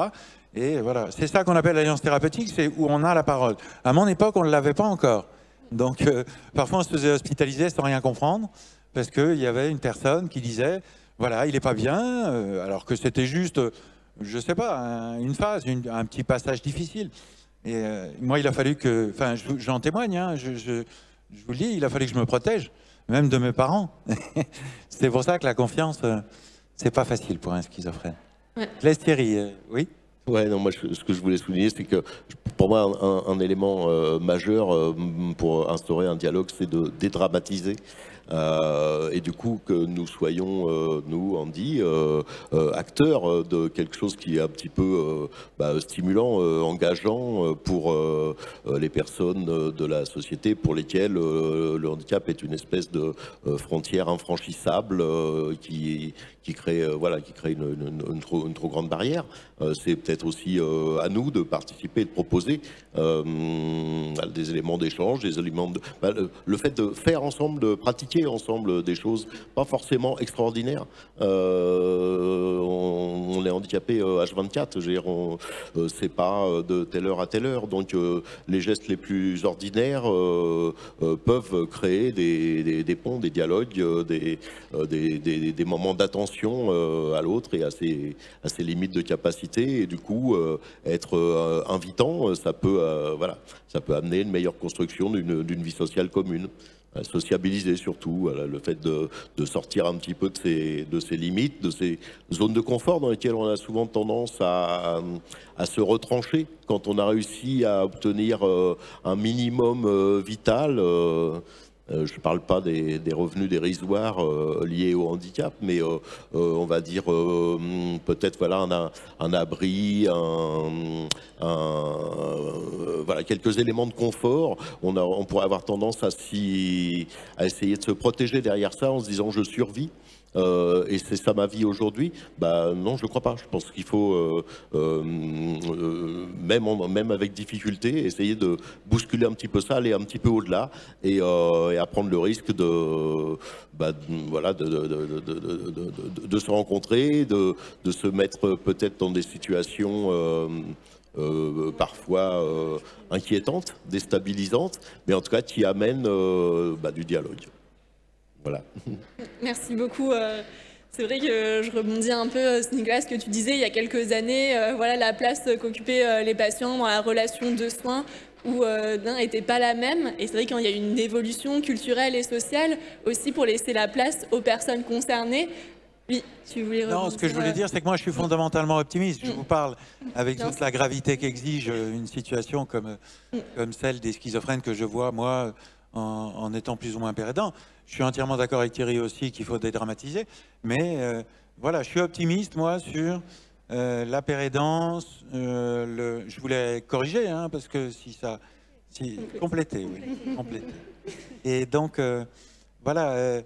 Et voilà, c'est ça qu'on appelle l'alliance thérapeutique, c'est où on a la parole. À mon époque, on ne l'avait pas encore. Donc, parfois, on se faisait hospitaliser sans rien comprendre, parce qu'il y avait une personne qui disait, voilà, il n'est pas bien, alors que c'était juste, je ne sais pas, une phase, un petit passage difficile. Et moi, il a fallu que, enfin, j'en témoigne, hein, je vous le dis, il a fallu que je me protège, même de mes parents. C'est pour ça que la confiance, c'est pas facile pour un schizophrène. Ouais. Laisse Thierry, oui. Ouais, non, moi, ce que je voulais souligner, c'est que pour moi, un élément majeur pour instaurer un dialogue, c'est de dédramatiser. Et du coup, que nous soyons, nous, Andy, acteurs de quelque chose qui est un petit peu stimulant, engageant pour les personnes de la société pour lesquelles le handicap est une espèce de frontière infranchissable qui crée une trop grande barrière. C'est peut-être aussi à nous de participer et de proposer des éléments d'échange, des éléments le fait de faire ensemble, de pratiquer ensemble des choses pas forcément extraordinaires. On est handicapé H24, c'est pas de telle heure à telle heure, donc les gestes les plus ordinaires peuvent créer des ponts, des dialogues, des moments d'attention à l'autre et à ses limites de capacité, et du coup être invitant, ça peut amener une meilleure construction d'une vie sociale commune. Sociabiliser surtout, le fait de sortir un petit peu de ses limites, de ces zones de confort dans lesquelles on a souvent tendance à se retrancher quand on a réussi à obtenir un minimum vital. Je ne parle pas des revenus dérisoires liés au handicap, mais on va dire peut-être voilà, un abri, voilà, quelques éléments de confort. On pourrait avoir tendance à essayer de se protéger derrière ça en se disant je survis. Et c'est ça ma vie aujourd'hui. Non, je ne crois pas. Je pense qu'il faut, même avec difficulté, essayer de bousculer un petit peu ça, aller un petit peu au-delà et à prendre le risque de se rencontrer, de se mettre peut-être dans des situations parfois inquiétantes, déstabilisantes, mais en tout cas qui amènent du dialogue. Voilà. Merci beaucoup. C'est vrai que je rebondis un peu, Nicolas, ce que tu disais il y a quelques années, voilà, la place qu'occupaient les patients dans la relation de soins où n'était pas la même. Et c'est vrai qu'il y a eu une évolution culturelle et sociale aussi pour laisser la place aux personnes concernées. Oui, tu voulais rebondir. Non, ce que je voulais dire, c'est que moi, je suis fondamentalement optimiste. Je vous parle avec toute la gravité qu'exige une situation comme celle des schizophrènes que je vois, moi, en étant plus ou moins père aidant. Je suis entièrement d'accord avec Thierry aussi qu'il faut dédramatiser, mais voilà, je suis optimiste, moi, sur la pérédance. Je voulais corriger, hein, parce que si Si, compléter, oui. Compléter. Et donc, voilà,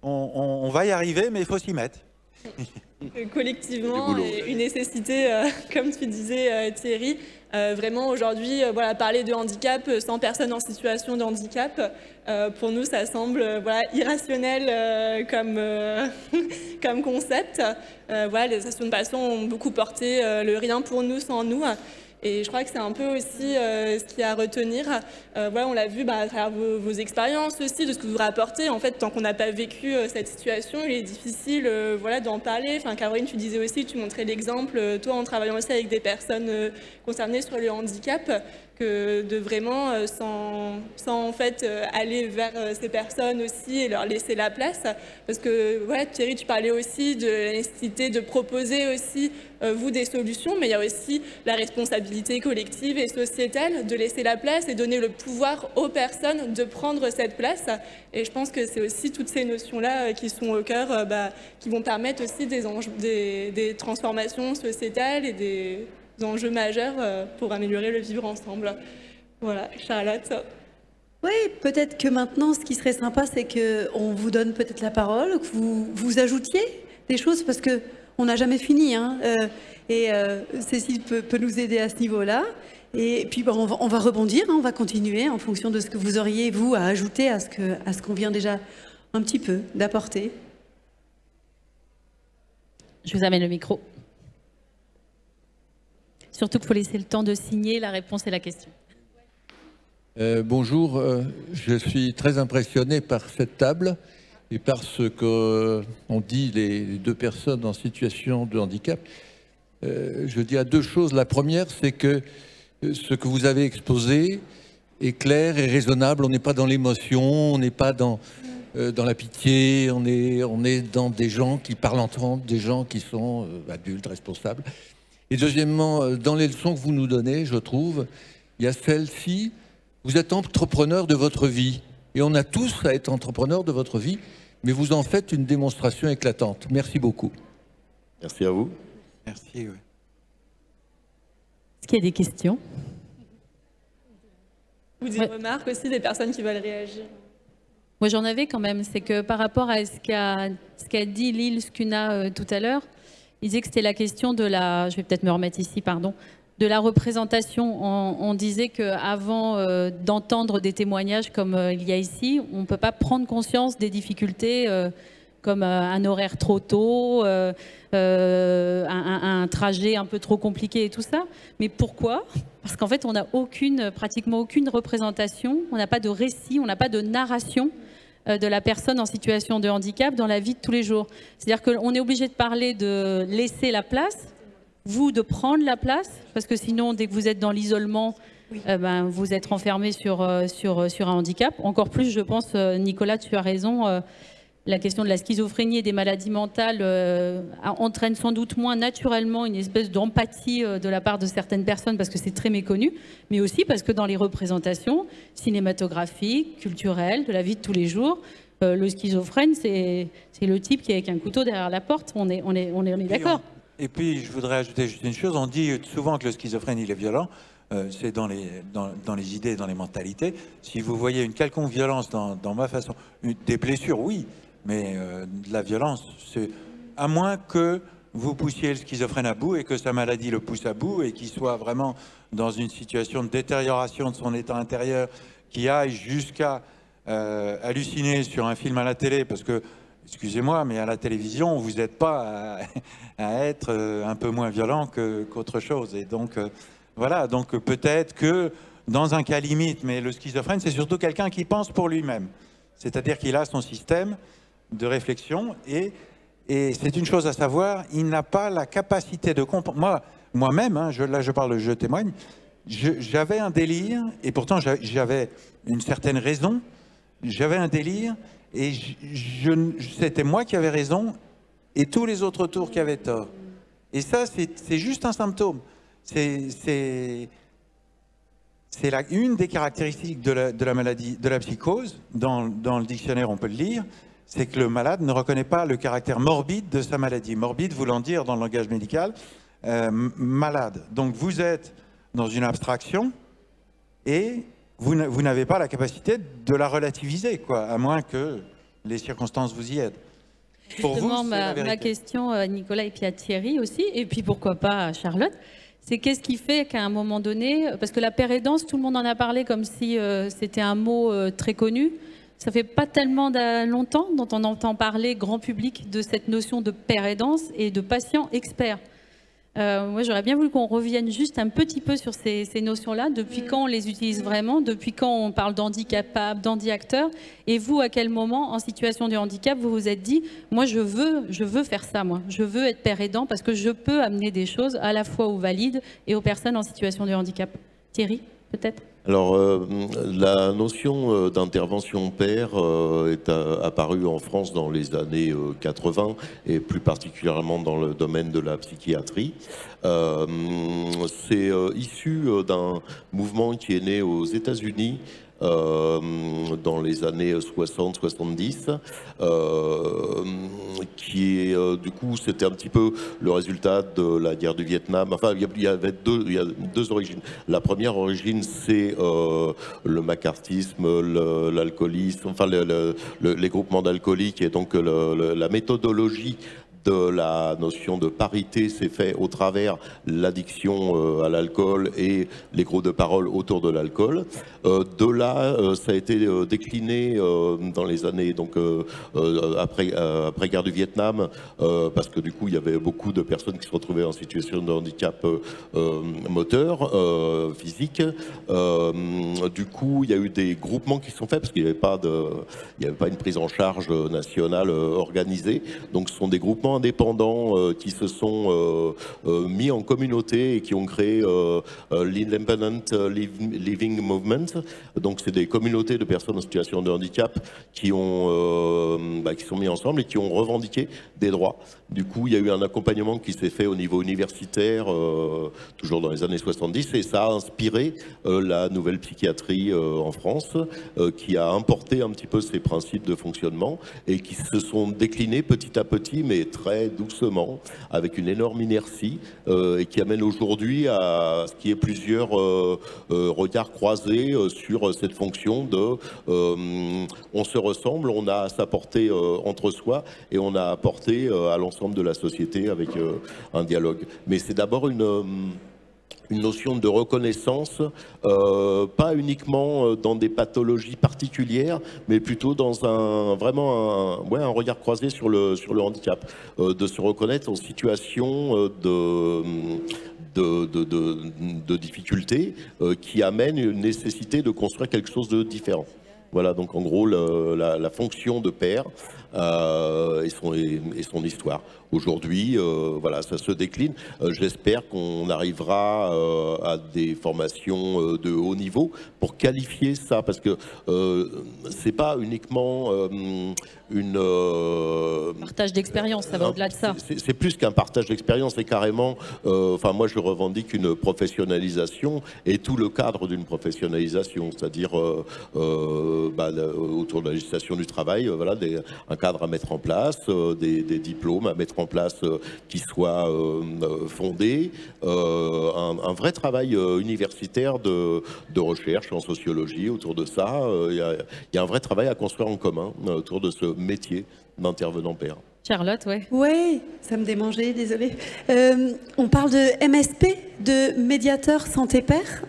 on va y arriver, mais il faut s'y mettre. Collectivement, et une nécessité, comme tu disais Thierry, vraiment aujourd'hui, voilà, parler de handicap sans personne en situation de handicap, pour nous ça semble voilà, irrationnel comme concept. Voilà, les associations de patients ont beaucoup porté le rien pour nous sans nous. Et je crois que c'est un peu aussi ce qu'il y a à retenir. Voilà, on l'a vu à travers vos expériences aussi, de ce que vous rapportez. En fait, tant qu'on n'a pas vécu cette situation, il est difficile voilà, d'en parler. Enfin, Caroline, tu disais aussi, tu montrais l'exemple, toi en travaillant aussi avec des personnes concernées sur le handicap, que de vraiment, sans en fait aller vers ces personnes aussi et leur laisser la place. Parce que, voilà, Thierry, tu parlais aussi de la nécessité de proposer aussi, vous, des solutions, mais il y a aussi la responsabilité collective et sociétale de laisser la place et donner le pouvoir aux personnes de prendre cette place. Et je pense que c'est aussi toutes ces notions-là qui sont au cœur, qui vont permettre aussi des transformations sociétales et des enjeux majeurs pour améliorer le vivre ensemble. Voilà, Charlotte. Oui, peut-être que maintenant, ce qui serait sympa, c'est qu'on vous donne peut-être la parole, que vous ajoutiez des choses, parce qu'on n'a jamais fini. Hein, Cécile peut nous aider à ce niveau-là. Et puis, on va rebondir, hein, on va continuer en fonction de ce que vous auriez, vous, à ajouter à ce qu'on vient déjà un petit peu d'apporter. Je vous amène le micro. Surtout qu'il faut laisser le temps de signer la réponse et la question. Bonjour, je suis très impressionné par cette table et par ce qu'ont dit les deux personnes en situation de handicap. Je dis à deux choses. La première, c'est que ce que vous avez exposé est clair et raisonnable. On n'est pas dans l'émotion, on n'est pas dans la pitié, on est dans des gens qui parlent ensemble, des gens qui sont adultes, responsables. Et deuxièmement, dans les leçons que vous nous donnez, je trouve, il y a celle-ci, vous êtes entrepreneur de votre vie. Et on a tous à être entrepreneur de votre vie, mais vous en faites une démonstration éclatante. Merci beaucoup. Merci à vous. Merci, oui. Est-ce qu'il y a des questions? Ou des remarques aussi des personnes qui veulent réagir? Moi, j'en avais quand même. C'est que par rapport à ce qu'a dit Lille Skuna tout à l'heure, il disait que c'était la question de la... Je vais peut-être me remettre ici, pardon. De la représentation. On disait qu'avant d'entendre des témoignages comme il y a ici, on ne peut pas prendre conscience des difficultés comme un horaire trop tôt, un trajet un peu trop compliqué et tout ça. Mais pourquoi? Parce qu'en fait, on n'a pratiquement aucune représentation, on n'a pas de récit, on n'a pas de narration de la personne en situation de handicap dans la vie de tous les jours. C'est-à-dire qu'on est obligé de parler de laisser la place, vous de prendre la place, parce que sinon, dès que vous êtes dans l'isolement, oui. Vous êtes renfermé sur un handicap. Encore plus, je pense, Nicolas, tu as raison, la question de la schizophrénie et des maladies mentales entraîne sans doute moins naturellement une espèce d'empathie de la part de certaines personnes parce que c'est très méconnu, mais aussi parce que dans les représentations cinématographiques, culturelles, de la vie de tous les jours, le schizophrène, c'est le type qui est avec un couteau derrière la porte. On est d'accord. Et puis, je voudrais ajouter juste une chose. On dit souvent que le schizophrène, il est violent. C'est dans les idées, dans les mentalités. Si vous voyez une quelconque violence dans ma façon, des blessures, oui, mais de la violence, c'est à moins que vous poussiez le schizophrène à bout et que sa maladie le pousse à bout et qu'il soit vraiment dans une situation de détérioration de son état intérieur qui aille jusqu'à halluciner sur un film à la télé, parce que, excusez-moi, mais à la télévision, vous n'êtes pas à être un peu moins violent qu'autre chose. Et donc, voilà, donc peut-être que dans un cas limite, mais le schizophrène, c'est surtout quelqu'un qui pense pour lui-même. C'est-à-dire qu'il a son système de réflexion et c'est une chose à savoir, il n'a pas la capacité de comprendre. Moi-même, hein, là je témoigne, j'avais un délire et pourtant j'avais une certaine raison, j'avais un délire et c'était moi qui avais raison et tous les autres autour qui avaient tort. Et ça, c'est juste un symptôme. C'est une des caractéristiques de la maladie, de la psychose, dans le dictionnaire on peut le lire, c'est que le malade ne reconnaît pas le caractère morbide de sa maladie. Morbide voulant dire, dans le langage médical, malade. Donc vous êtes dans une abstraction et vous n'avez pas la capacité de la relativiser, quoi, à moins que les circonstances vous y aident. Pour Justement, vous, c'est la vérité. ma question à Nicolas et puis à Thierry aussi, et puis pourquoi pas à Charlotte, c'est qu'est-ce qui fait qu'à un moment donné, parce que la père aidance, tout le monde en a parlé comme si c'était un mot très connu, ça fait pas tellement longtemps dont on entend parler grand public de cette notion de père aidance et de patient expert. Moi, j'aurais bien voulu qu'on revienne juste un petit peu sur ces notions-là. Depuis quand on les utilise vraiment? Depuis quand on parle d'handicapable, d'handi-acteur? Et vous, à quel moment, en situation de handicap, vous vous êtes dit, moi, je veux faire ça, moi. Je veux être père aidant parce que je peux amener des choses à la fois aux valides et aux personnes en situation de handicap. Thierry, peut-être? Alors, la notion d'intervention pair est apparue en France dans les années 80 et plus particulièrement dans le domaine de la psychiatrie. C'est issu d'un mouvement qui est né aux États-Unis dans les années 60-70, qui est du coup c'était un petit peu le résultat de la guerre du Vietnam. Enfin, il y a deux origines. La première origine, c'est le macartisme, l'alcoolisme, enfin les groupements d'alcooliques, et donc la méthodologie de la notion de parité s'est fait au travers l'addiction à l'alcool et les groupes de parole autour de l'alcool. De là, ça a été décliné dans les années après guerre du Vietnam, parce que du coup il y avait beaucoup de personnes qui se retrouvaient en situation de handicap moteur, physique. Du coup, il y a eu des groupements qui sont faits parce qu'il n'y avait pas une prise en charge nationale organisée. Donc, ce sont des groupements indépendants qui se sont mis en communauté et qui ont créé l'Independent Living Movement. Donc, c'est des communautés de personnes en situation de handicap qui sont mis ensemble et qui ont revendiqué des droits. Du coup, il y a eu un accompagnement qui s'est fait au niveau universitaire, toujours dans les années 70, et ça a inspiré la nouvelle psychiatrie en France, qui a importé un petit peu ces principes de fonctionnement et qui se sont déclinés petit à petit, mais très doucement, avec une énorme inertie, et qui amène aujourd'hui à ce qui est plusieurs regards croisés sur cette fonction de on se ressemble, on a à s'apporter entre soi et on a à apporter à l'ensemble de la société avec un dialogue. Mais c'est d'abord une notion de reconnaissance, pas uniquement dans des pathologies particulières, mais plutôt dans un regard croisé sur le handicap, de se reconnaître en situation de difficulté qui amène une nécessité de construire quelque chose de différent. Voilà, donc en gros la fonction de père et son histoire. Aujourd'hui, voilà, ça se décline. J'espère qu'on arrivera à des formations de haut niveau pour qualifier ça, parce que c'est pas uniquement partage d'expérience, ça va au-delà de ça. C'est plus qu'un partage d'expérience, c'est carrément. Enfin, moi, je revendique une professionnalisation et tout le cadre d'une professionnalisation, c'est-à-dire autour de la législation du travail, voilà, un cadre à mettre en place, des diplômes à mettre en place qui soient fondés, un vrai travail universitaire de recherche en sociologie autour de ça. Il y a un vrai travail à construire en commun autour de ce métier d'intervenant père. Charlotte, ouais. Oui, ça me démangeait, désolée. On parle de MSP, de médiateur santé-père,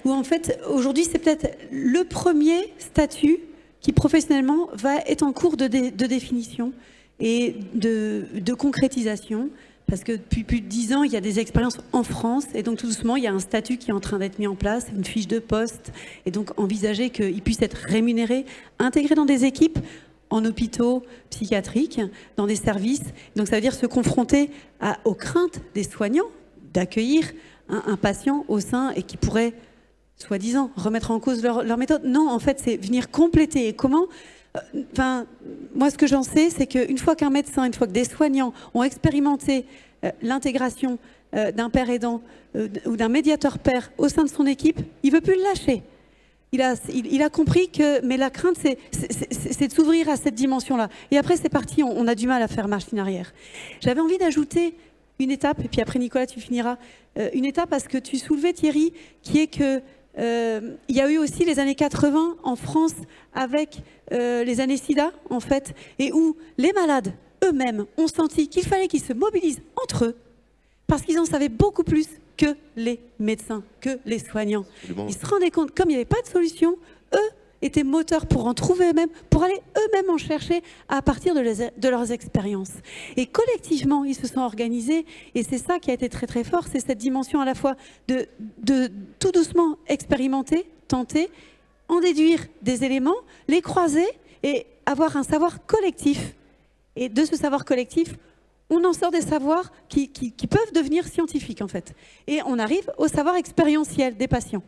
où en fait, aujourd'hui, c'est peut-être le premier statut qui, professionnellement, va être en cours de définition et de concrétisation. Parce que depuis plus de 10 ans, il y a des expériences en France, et donc tout doucement, il y a un statut qui est en train d'être mis en place, une fiche de poste, et donc envisager qu'il puisse être rémunéré, intégré dans des équipes, en hôpitaux psychiatriques, dans des services. Donc ça veut dire se confronter aux craintes des soignants d'accueillir un patient au sein et qui pourrait, soi-disant, remettre en cause leur méthode. Non, en fait, c'est venir compléter. Et comment ? Enfin, moi, ce que j'en sais, c'est qu'une fois qu'un médecin, une fois que des soignants ont expérimenté l'intégration d'un père aidant ou d'un médiateur père au sein de son équipe, il ne veut plus le lâcher. Il a compris que, mais la crainte, c'est de s'ouvrir à cette dimension-là. Et après, c'est parti, on a du mal à faire marche en arrière. J'avais envie d'ajouter une étape, et puis après, Nicolas, tu finiras, une étape parce que tu soulevais, Thierry, qui est que Il y a eu aussi les années 80 en France avec les années SIDA, en fait, et où les malades eux-mêmes ont senti qu'il fallait qu'ils se mobilisent entre eux parce qu'ils en savaient beaucoup plus que les médecins, que les soignants. Absolument. Ils se rendaient compte, comme il n'y avait pas de solution, eux étaient moteurs pour en trouver eux-mêmes, pour aller eux-mêmes en chercher à partir de leurs expériences. Et collectivement, ils se sont organisés, et c'est ça qui a été très très fort, c'est cette dimension à la fois de tout doucement expérimenter, tenter, en déduire des éléments, les croiser et avoir un savoir collectif. Et de ce savoir collectif, on en sort des savoirs qui peuvent devenir scientifiques en fait. Et on arrive au savoir expérientiel des patients.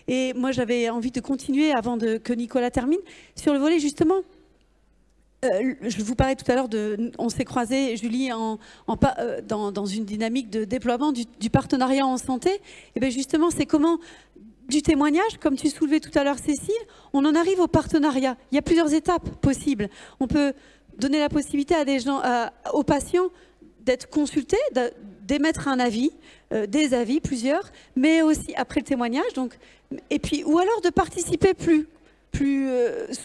Et moi, j'avais envie de continuer, avant que Nicolas termine, sur le volet justement. Je vous parlais tout à l'heure on s'est croisés, Julie, dans une dynamique de déploiement du partenariat en santé. Et bien justement, c'est comment, du témoignage, comme tu soulevais tout à l'heure, Cécile, on en arrive au partenariat. Il y a plusieurs étapes possibles. On peut donner la possibilité à des gens, aux patients d'être consultés, d'émettre un avis, des avis, plusieurs, mais aussi après le témoignage, donc, et puis, ou alors de participer plus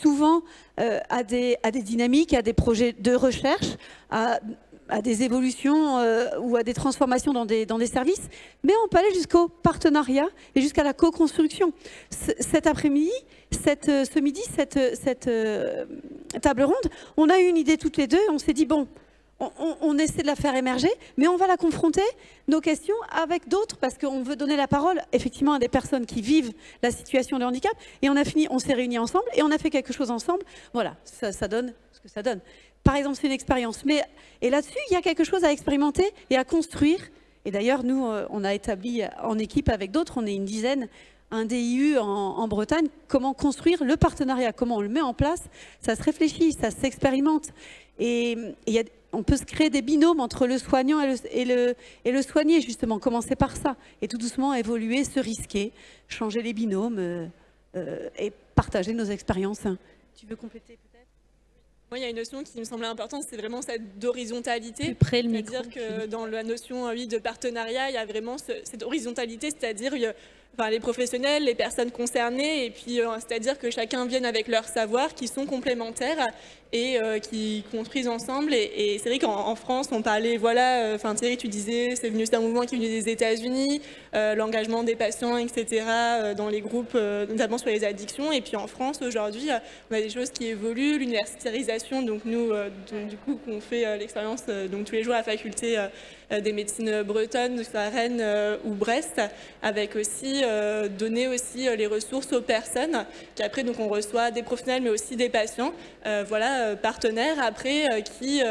souvent à des dynamiques, à des projets de recherche, à des évolutions ou à des transformations dans des services, mais on peut aller jusqu'au partenariat et jusqu'à la co-construction. Cet après-midi, ce midi, cette table ronde, on a eu une idée toutes les deux, on s'est dit, bon, on essaie de la faire émerger, mais on va la confronter, nos questions, avec d'autres, parce qu'on veut donner la parole, effectivement, à des personnes qui vivent la situation de handicap. Et on s'est réunis ensemble, et on a fait quelque chose ensemble. Voilà, ça donne ce que ça donne. Par exemple, c'est une expérience. Et là-dessus, il y a quelque chose à expérimenter et à construire. Et d'ailleurs, nous, on a établi en équipe avec d'autres, on est une dizaine, un DIU en Bretagne, comment construire le partenariat, comment on le met en place. Ça se réfléchit, ça s'expérimente. Et on peut se créer des binômes entre le soignant et le soigné, justement, commencer par ça. Et tout doucement évoluer, se risquer, changer les binômes et partager nos expériences. Tu veux compléter peut-être ? Moi, il y a une notion qui me semblait importante, c'est vraiment cette d'horizontalité. C'est-à-dire que dans la notion de partenariat, il y a vraiment cette horizontalité, c'est-à-dire les professionnels, les personnes concernées, et puis c'est-à-dire que chacun vienne avec leurs savoirs qui sont complémentaires et qui construisent ensemble. Et c'est vrai qu'en France, on parlait, Thierry, tu disais, c'est un mouvement qui est venu des États-Unis, l'engagement des patients, etc., dans les groupes, notamment sur les addictions. Et puis en France, aujourd'hui, on a des choses qui évoluent, l'universitarisation, donc nous, du coup, qu'on fait l'expérience donc tous les jours à la faculté des médecines bretonnes, que ce soit à Rennes ou Brest, avec aussi donner aussi les ressources aux personnes, qui après donc on reçoit des professionnels mais aussi des patients, partenaires après qui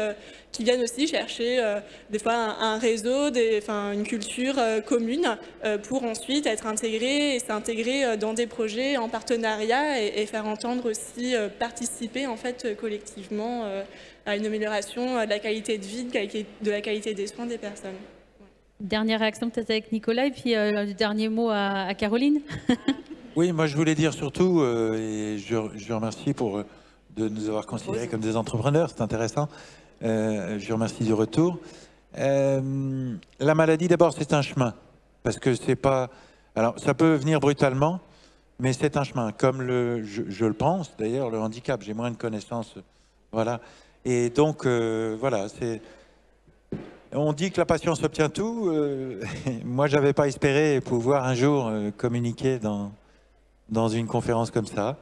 viennent aussi chercher des fois un réseau, une culture commune pour ensuite être intégrés et s'intégrer dans des projets en partenariat et faire entendre aussi participer en fait collectivement à une amélioration de la qualité de vie, de la qualité des soins des personnes. Dernière réaction peut-être avec Nicolas et puis le dernier mot à Caroline. Oui, moi je voulais dire surtout, et je remercie de nous avoir considérés comme des entrepreneurs, c'est intéressant. Je remercie du retour. La maladie, d'abord, c'est un chemin. Parce que c'est pas... Alors, ça peut venir brutalement, mais c'est un chemin. Comme je le pense, d'ailleurs, le handicap, j'ai moins de connaissances. Voilà. Et donc, voilà, c'est... On dit que la patience obtient tout. Moi, j'avais pas espéré pouvoir un jour communiquer dans une conférence comme ça.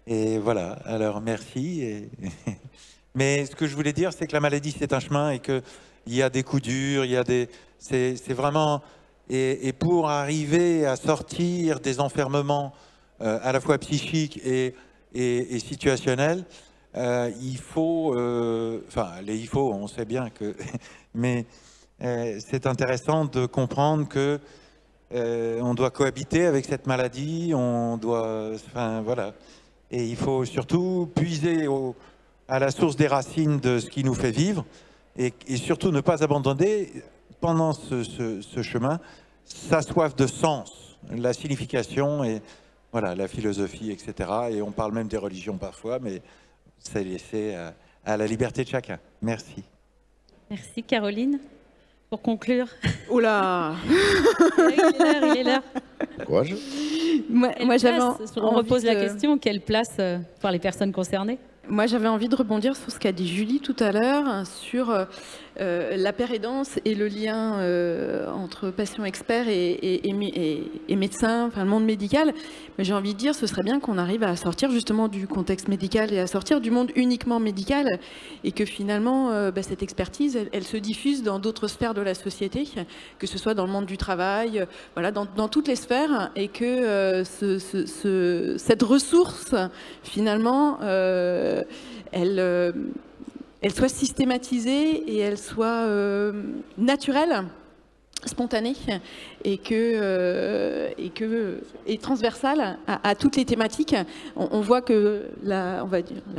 Et voilà, alors merci. Mais ce que je voulais dire, c'est que la maladie, c'est un chemin et qu'il y a des coups durs, c'est vraiment... Et pour arriver à sortir des enfermements à la fois psychiques et situationnels, il faut... on sait bien que... Mais c'est intéressant de comprendre que on doit cohabiter avec cette maladie, on doit... Enfin, voilà. Et il faut surtout puiser à la source des racines de ce qui nous fait vivre et surtout ne pas abandonner pendant ce chemin sa soif de sens, la signification et voilà, la philosophie, etc. Et on parle même des religions parfois, mais c'est laissé à la liberté de chacun. Merci. Merci Caroline. Pour conclure. Oula. Il est l'heure. Courage. Moi, on repose la question, quelle place pour les personnes concernées? Moi, j'avais envie de rebondir sur ce qu'a dit Julie tout à l'heure, sur la pérédance et le lien entre patients experts et médecins, enfin le monde médical. Mais j'ai envie de dire, ce serait bien qu'on arrive à sortir justement du contexte médical et à sortir du monde uniquement médical, et que finalement, cette expertise, elle se diffuse dans d'autres sphères de la société, que ce soit dans le monde du travail, voilà, dans toutes les sphères, et que cette ressource, finalement, elle soit systématisée et elle soit naturelle, spontanée, et transversale à toutes les thématiques. On voit que la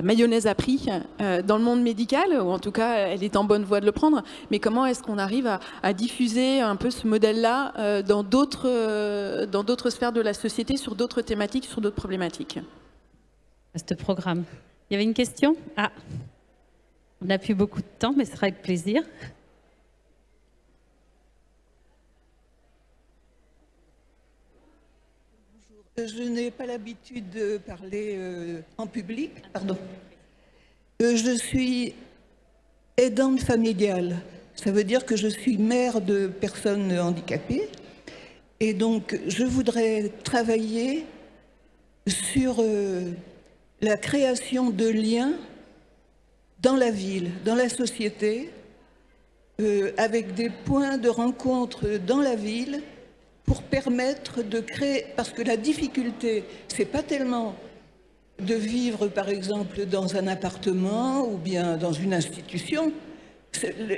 mayonnaise a pris dans le monde médical, ou en tout cas elle est en bonne voie de le prendre, mais comment est-ce qu'on arrive à diffuser un peu ce modèle-là dans d'autres sphères de la société, sur d'autres thématiques, sur d'autres problématiques? Ce programme. Il y avait une question? Ah, on n'a plus beaucoup de temps, mais ce sera avec plaisir. Je n'ai pas l'habitude de parler en public. Pardon. Je suis aidante familiale. Ça veut dire que je suis mère de personnes handicapées. Et donc, je voudrais travailler sur la création de liens dans la ville, dans la société, avec des points de rencontre dans la ville, pour permettre de créer, parce que la difficulté, c'est pas tellement de vivre par exemple dans un appartement ou bien dans une institution,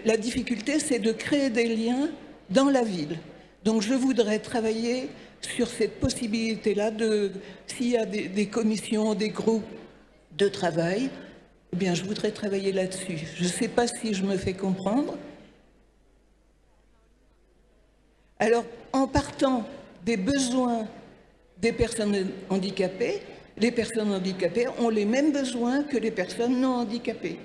la difficulté c'est de créer des liens dans la ville. Donc je voudrais travailler sur cette possibilité-là, s'il y a des commissions, des groupes de travail, eh bien je voudrais travailler là-dessus. Je ne sais pas si je me fais comprendre. Alors, en partant des besoins des personnes handicapées, les personnes handicapées ont les mêmes besoins que les personnes non handicapées.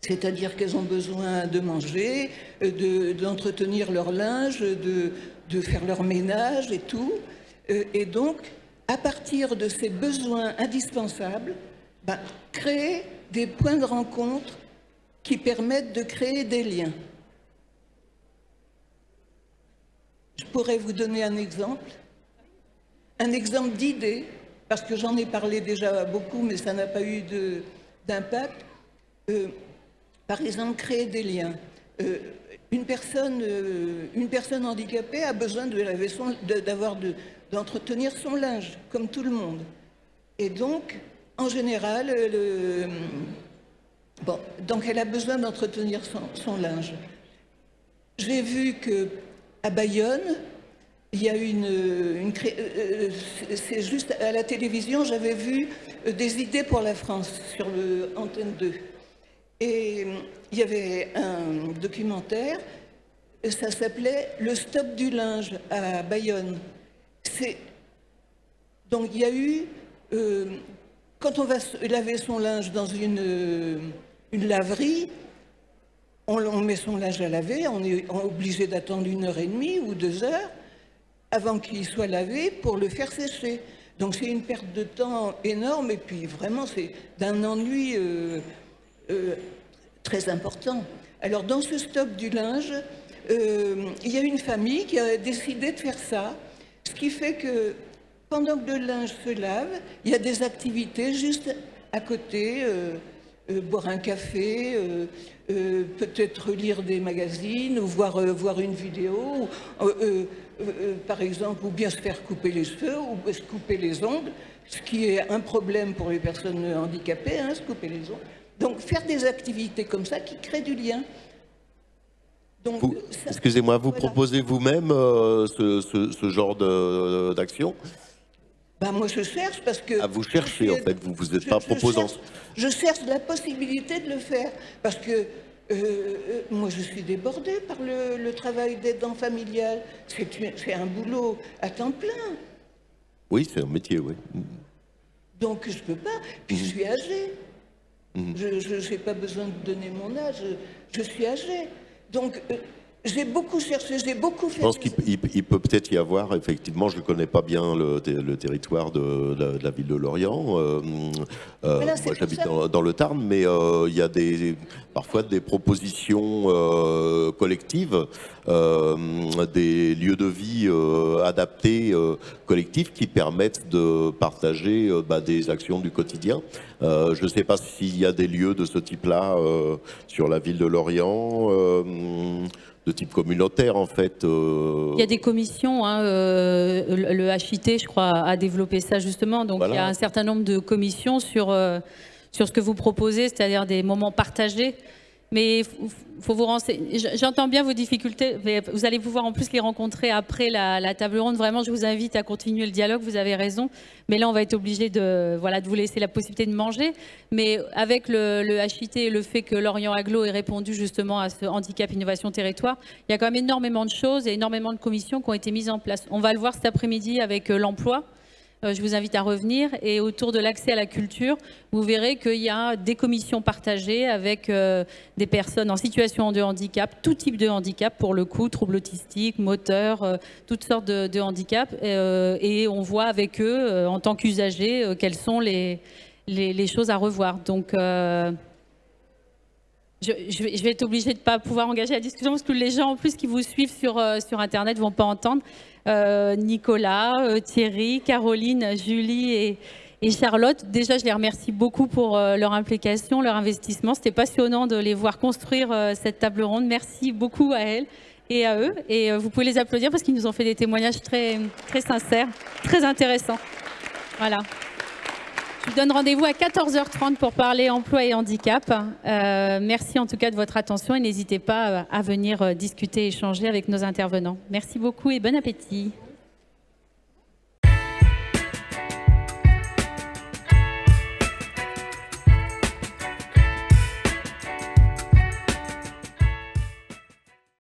C'est-à-dire qu'elles ont besoin de manger, d'entretenir leur linge, de faire leur ménage et tout. Et donc, à partir de ces besoins indispensables, créer des points de rencontre qui permettent de créer des liens. Je pourrais vous donner un exemple d'idée, parce que j'en ai parlé déjà beaucoup, mais ça n'a pas eu d'impact. Par exemple, créer des liens. Une personne handicapée a besoin d'entretenir son linge, comme tout le monde. Et donc, en général, donc elle a besoin d'entretenir son linge. J'ai vu qu'à Bayonne, il y a c'est juste à la télévision, j'avais vu des idées pour la France sur Antenne 2. Et il y avait un documentaire, ça s'appelait « Le stop du linge » à Bayonne. Donc il y a eu, quand on va laver son linge dans une laverie, on met son linge à laver, on est obligé d'attendre 1h30 ou 2 heures avant qu'il soit lavé pour le faire sécher. Donc c'est une perte de temps énorme et puis vraiment c'est d'un ennui très important. Alors dans ce stop du linge, il y a une famille qui a décidé de faire ça, ce qui fait que pendant que le linge se lave, il y a des activités juste à côté, boire un café, peut-être lire des magazines ou voir une vidéo, par exemple, ou bien se faire couper les cheveux ou se couper les ongles, ce qui est un problème pour les personnes handicapées, se couper les ongles. Donc faire des activités comme ça qui créent du lien. Excusez-moi, vous proposez vous-même ce genre d'action? Moi je cherche parce que... vous cherchez en fait, vous n'êtes pas proposant. Je cherche la possibilité de le faire parce que moi je suis débordée par le travail d'aidant familial. C'est un boulot à temps plein. Oui, c'est un métier, oui. Donc je ne peux pas. Puis je suis âgée. Je n'ai pas besoin de donner mon âge. Je suis âgée. Donc J'ai beaucoup cherché, j'ai beaucoup fait. Je pense qu'il peut peut-être y avoir, effectivement, je ne connais pas bien le territoire de la ville de Lorient. Voilà, moi, j'habite dans le Tarn, mais il y a parfois des propositions collectives, des lieux de vie adaptés, collectifs, qui permettent de partager des actions du quotidien. Je ne sais pas s'il y a des lieux de ce type-là sur la ville de Lorient. De type communautaire, en fait. Il y a des commissions, hein, le HIT, je crois, a développé ça justement. Donc, voilà. Il y a un certain nombre de commissions sur ce que vous proposez, c'est-à-dire des moments partagés. Mais il faut vous renseigner. J'entends bien vos difficultés, mais vous allez pouvoir en plus les rencontrer après la table ronde. Vraiment, je vous invite à continuer le dialogue, vous avez raison. Mais là, on va être obligé de vous laisser la possibilité de manger. Mais avec le HIT et le fait que Lorient Agglo ait répondu justement à ce handicap innovation territoire, il y a quand même énormément de choses et énormément de commissions qui ont été mises en place. On va le voir cet après-midi avec l'emploi. Je vous invite à revenir. Et autour de l'accès à la culture, vous verrez qu'il y a des commissions partagées avec des personnes en situation de handicap, tout type de handicap pour le coup, troubles autistiques, moteurs, toutes sortes de handicaps. Et on voit avec eux, en tant qu'usagers, quelles sont les choses à revoir. Donc, je vais être obligée de ne pas pouvoir engager la discussion parce que les gens en plus qui vous suivent sur Internet ne vont pas entendre. Nicolas, Thierry, Caroline, Julie et Charlotte. Déjà, je les remercie beaucoup pour leur implication, leur investissement. C'était passionnant de les voir construire cette table ronde. Merci beaucoup à elles et à eux. Et vous pouvez les applaudir parce qu'ils nous ont fait des témoignages très, très sincères, très intéressants. Voilà. Je vous donne rendez-vous à 14h30 pour parler emploi et handicap. Merci en tout cas de votre attention et n'hésitez pas à venir discuter, échanger avec nos intervenants. Merci beaucoup et bon appétit.